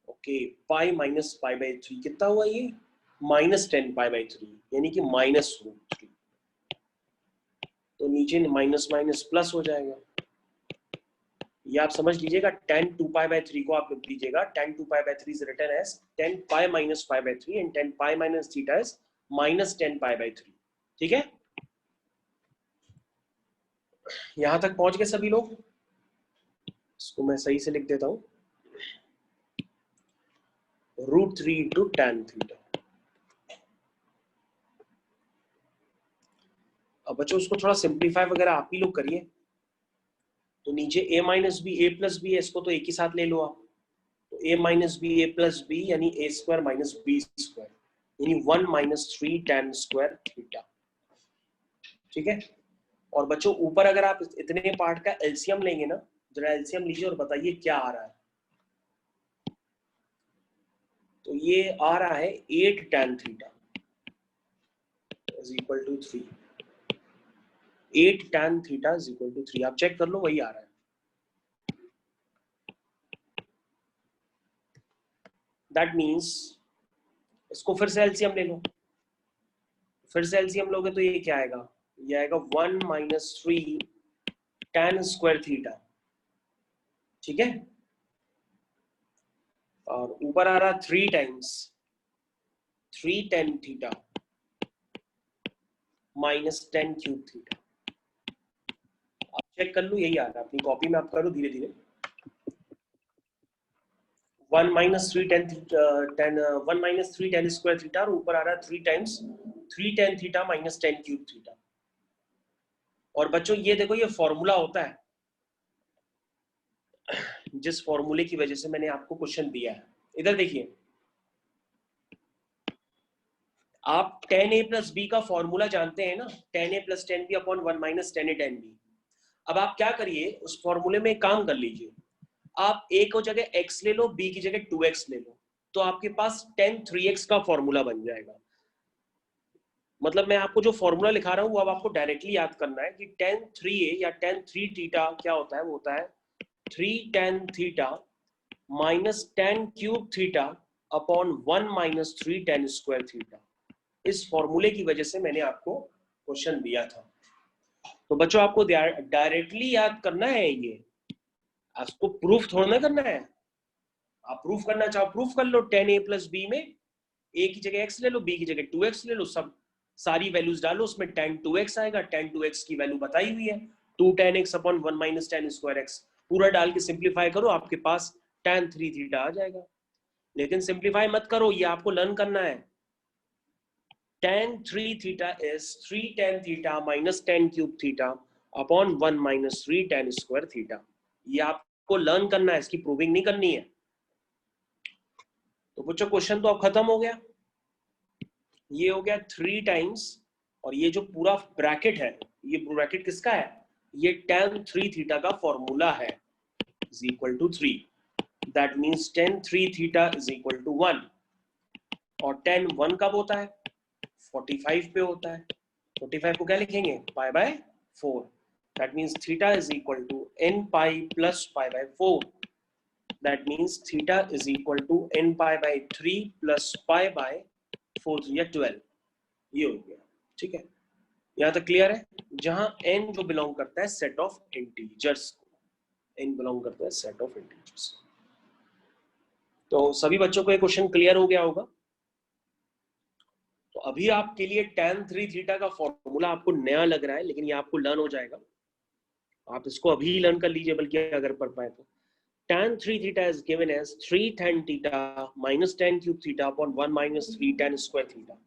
Okay, pi minus pi by 3 कितना हुआ ये? Minus 10 pi by 3, यानी कि minus √3। तो नीचे माइनस माइनस प्लस हो जाएगा। ये आप समझ लीजिएगा, tan 2 पाई बाय 3 को आप लिख लीजिएगा tan 2 pi by 3 is written as tan pi minus pi by 3 and tan pi minus theta is minus tan pi by 3। ठीक है, यहां तक पहुंच गए सभी लोग? इसको मैं सही से लिख देता हूं, √3 इंटू tan थीटा। अब बच्चों उसको थोड़ा सिंप्लीफाई वगैरह आप ही लोग करिए। तो नीचे a minus b a plus b है, इसको तो एक ही साथ ले लो आप। तो a minus b a plus b यानी a square minus b square, यानी 1 माइनस 3 tan स्क्वायर थीटा। ठीक है, और बच्चों ऊपर अगर आप इतने पार्ट का एलसीएम लेंगे ना, जरा एलसीएम लीजिए और बताइए क्या आ रहा है। तो ये आ रहा है 8 tan theta is equal to 3। 8 tan theta is equal to 3, आप चेक कर लो, वही आ रहा है। दैट मीन्स इसको फिर से एलसीएम ले लो। फिर से एलसीएम लोगे तो ये क्या आएगा? ये आएगा 1 माइनस 3 tan स्क्वायर थीटा। ठीक है, और ऊपर आ रहा 3 times 3 tan theta minus tan cube theta. आप चेक कर लो, यही आ रहा है। अपनी कॉपी में आप करो धीरे धीरे। 1 minus 3 ten 1 minus 3 ten square theta, और ऊपर आ रहा है 3 times 3 tan theta minus 10 cube theta. और बच्चों ये देखो, ये फॉर्मूला होता है जिस फॉर्मूले की वजह से मैंने आपको क्वेश्चन दिया है। इधर देखिए, आप tan a प्लस बी का फॉर्मूला जानते हैं ना, tan a plus 10b upon 1 minus 10a tan b। अब आप क्या करिए, उस फॉर्मूले में एक काम कर लीजिए, आप a को जगह x ले लो, b की जगह 2x ले लो, तो आपके पास tan 3x का फॉर्मूला बन जाएगा। मतलब मैं आपको जो फॉर्मूला लिखा रहा हूं वो अब आपको डायरेक्टली याद करना है कि tan 3a या tan 3 थीटा क्या होता है, वो होता है 3 tan theta minus tan cube theta upon 1 minus 3 tan square theta. इस फॉर्मूले की वजह से मैंने आपको क्वेश्चन दिया था। तो बच्चों आपको डायरेक्टली याद करना है, ये आपको प्रूफ थोड़ा ना करना है। आप प्रूफ करना चाहो प्रूफ कर लो, tan a प्लस बी में a की जगह x ले लो, b की जगह 2x ले लो, सब सारी वैल्यूज डालो, उसमें tan 2x आएगा। tan 2x की वैल्यू बताई हुई है 2 tan x upon 1 minus tan square x। पूरा डाल के सिंप्लीफाई करो, आपके पास tan 3 थीटा आ जाएगा। लेकिन सिंप्लीफाई मत करो, ये आपको लर्न करना है। tan 3 theta is 3 tan theta minus 10 cube theta upon 1 minus 3 tan square theta। ये आपको लर्न करना है, इसकी प्रूविंग नहीं करनी है। तो बच्चों क्वेश्चन तो अब खत्म हो गया। ये हो गया 3 टाइम्स, और ये जो पूरा ब्रैकेट है, ये ब्रैकेट किसका है, ये tan 3 थीटा का फॉर्मूला है, is equal to 3। That means tan 3 theta is equal to 1। और tan 1 कब होता है, 45 पे होता है। 45 को क्या लिखेंगे, pi by 4। That means theta is equal to n pi plus pi by 4। That means theta is equal to n pi by 3 plus pi by 4 या 12। ये हो गया, ठीक है। यहाँ तक क्लियर है। जहां n जो बिलोंग करता है सेट ऑफ इंटीजर्स को, n बिलोंग करता है सेट ऑफ इंटीजर्स। तो सभी बच्चों को ये क्वेश्चन क्लियर हो गया होगा। तो अभी आपके लिए tan 3 थीटा का फॉर्मूला आपको नया लग रहा है, लेकिन ये आपको लर्न हो जाएगा। आप इसको अभी लर्न कर लीजिए, बल्कि अगर पढ़ पाए तो। tan 3 theta is given as 3 tan theta minus tan cube theta upon 1 minus 3 tan square theta।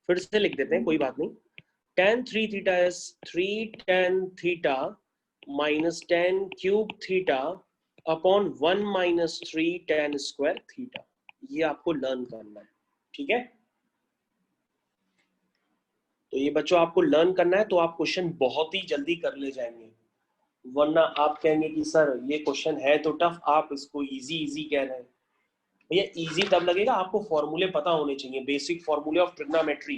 फिर से लिख देते हैं, कोई बात नहीं। tan 3 theta is 3 tan theta minus tan cube theta upon 1 minus 3 tan square theta। ये आपको लर्न करना है, ठीक है। तो ये बच्चों आपको लर्न करना है, तो आप क्वेश्चन बहुत ही जल्दी कर ले जाएंगे। वरना आप कहेंगे कि सर ये क्वेश्चन है तो टफ, आप इसको इजी इजी कह रहे हैं। भैया इजी तब लगेगा आपको फॉर्मूले पता होने चाहिए, बेसिक फॉर्मूले ऑफ ट्रिग्नोमेट्री।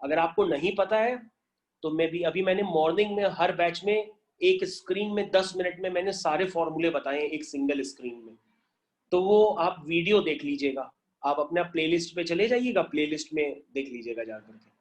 अगर आपको नहीं पता है तो मैं भी अभी मैंने मॉर्निंग में हर बैच में एक स्क्रीन में 10 मिनट में मैंने सारे फॉर्मूले बताए एक सिंगल स्क्रीन में। तो वो आप वीडियो देख लीजिएगा, आप अपना प्लेलिस्ट पे चले जाइएगा, प्लेलिस्ट में देख लीजिएगा जाकर के।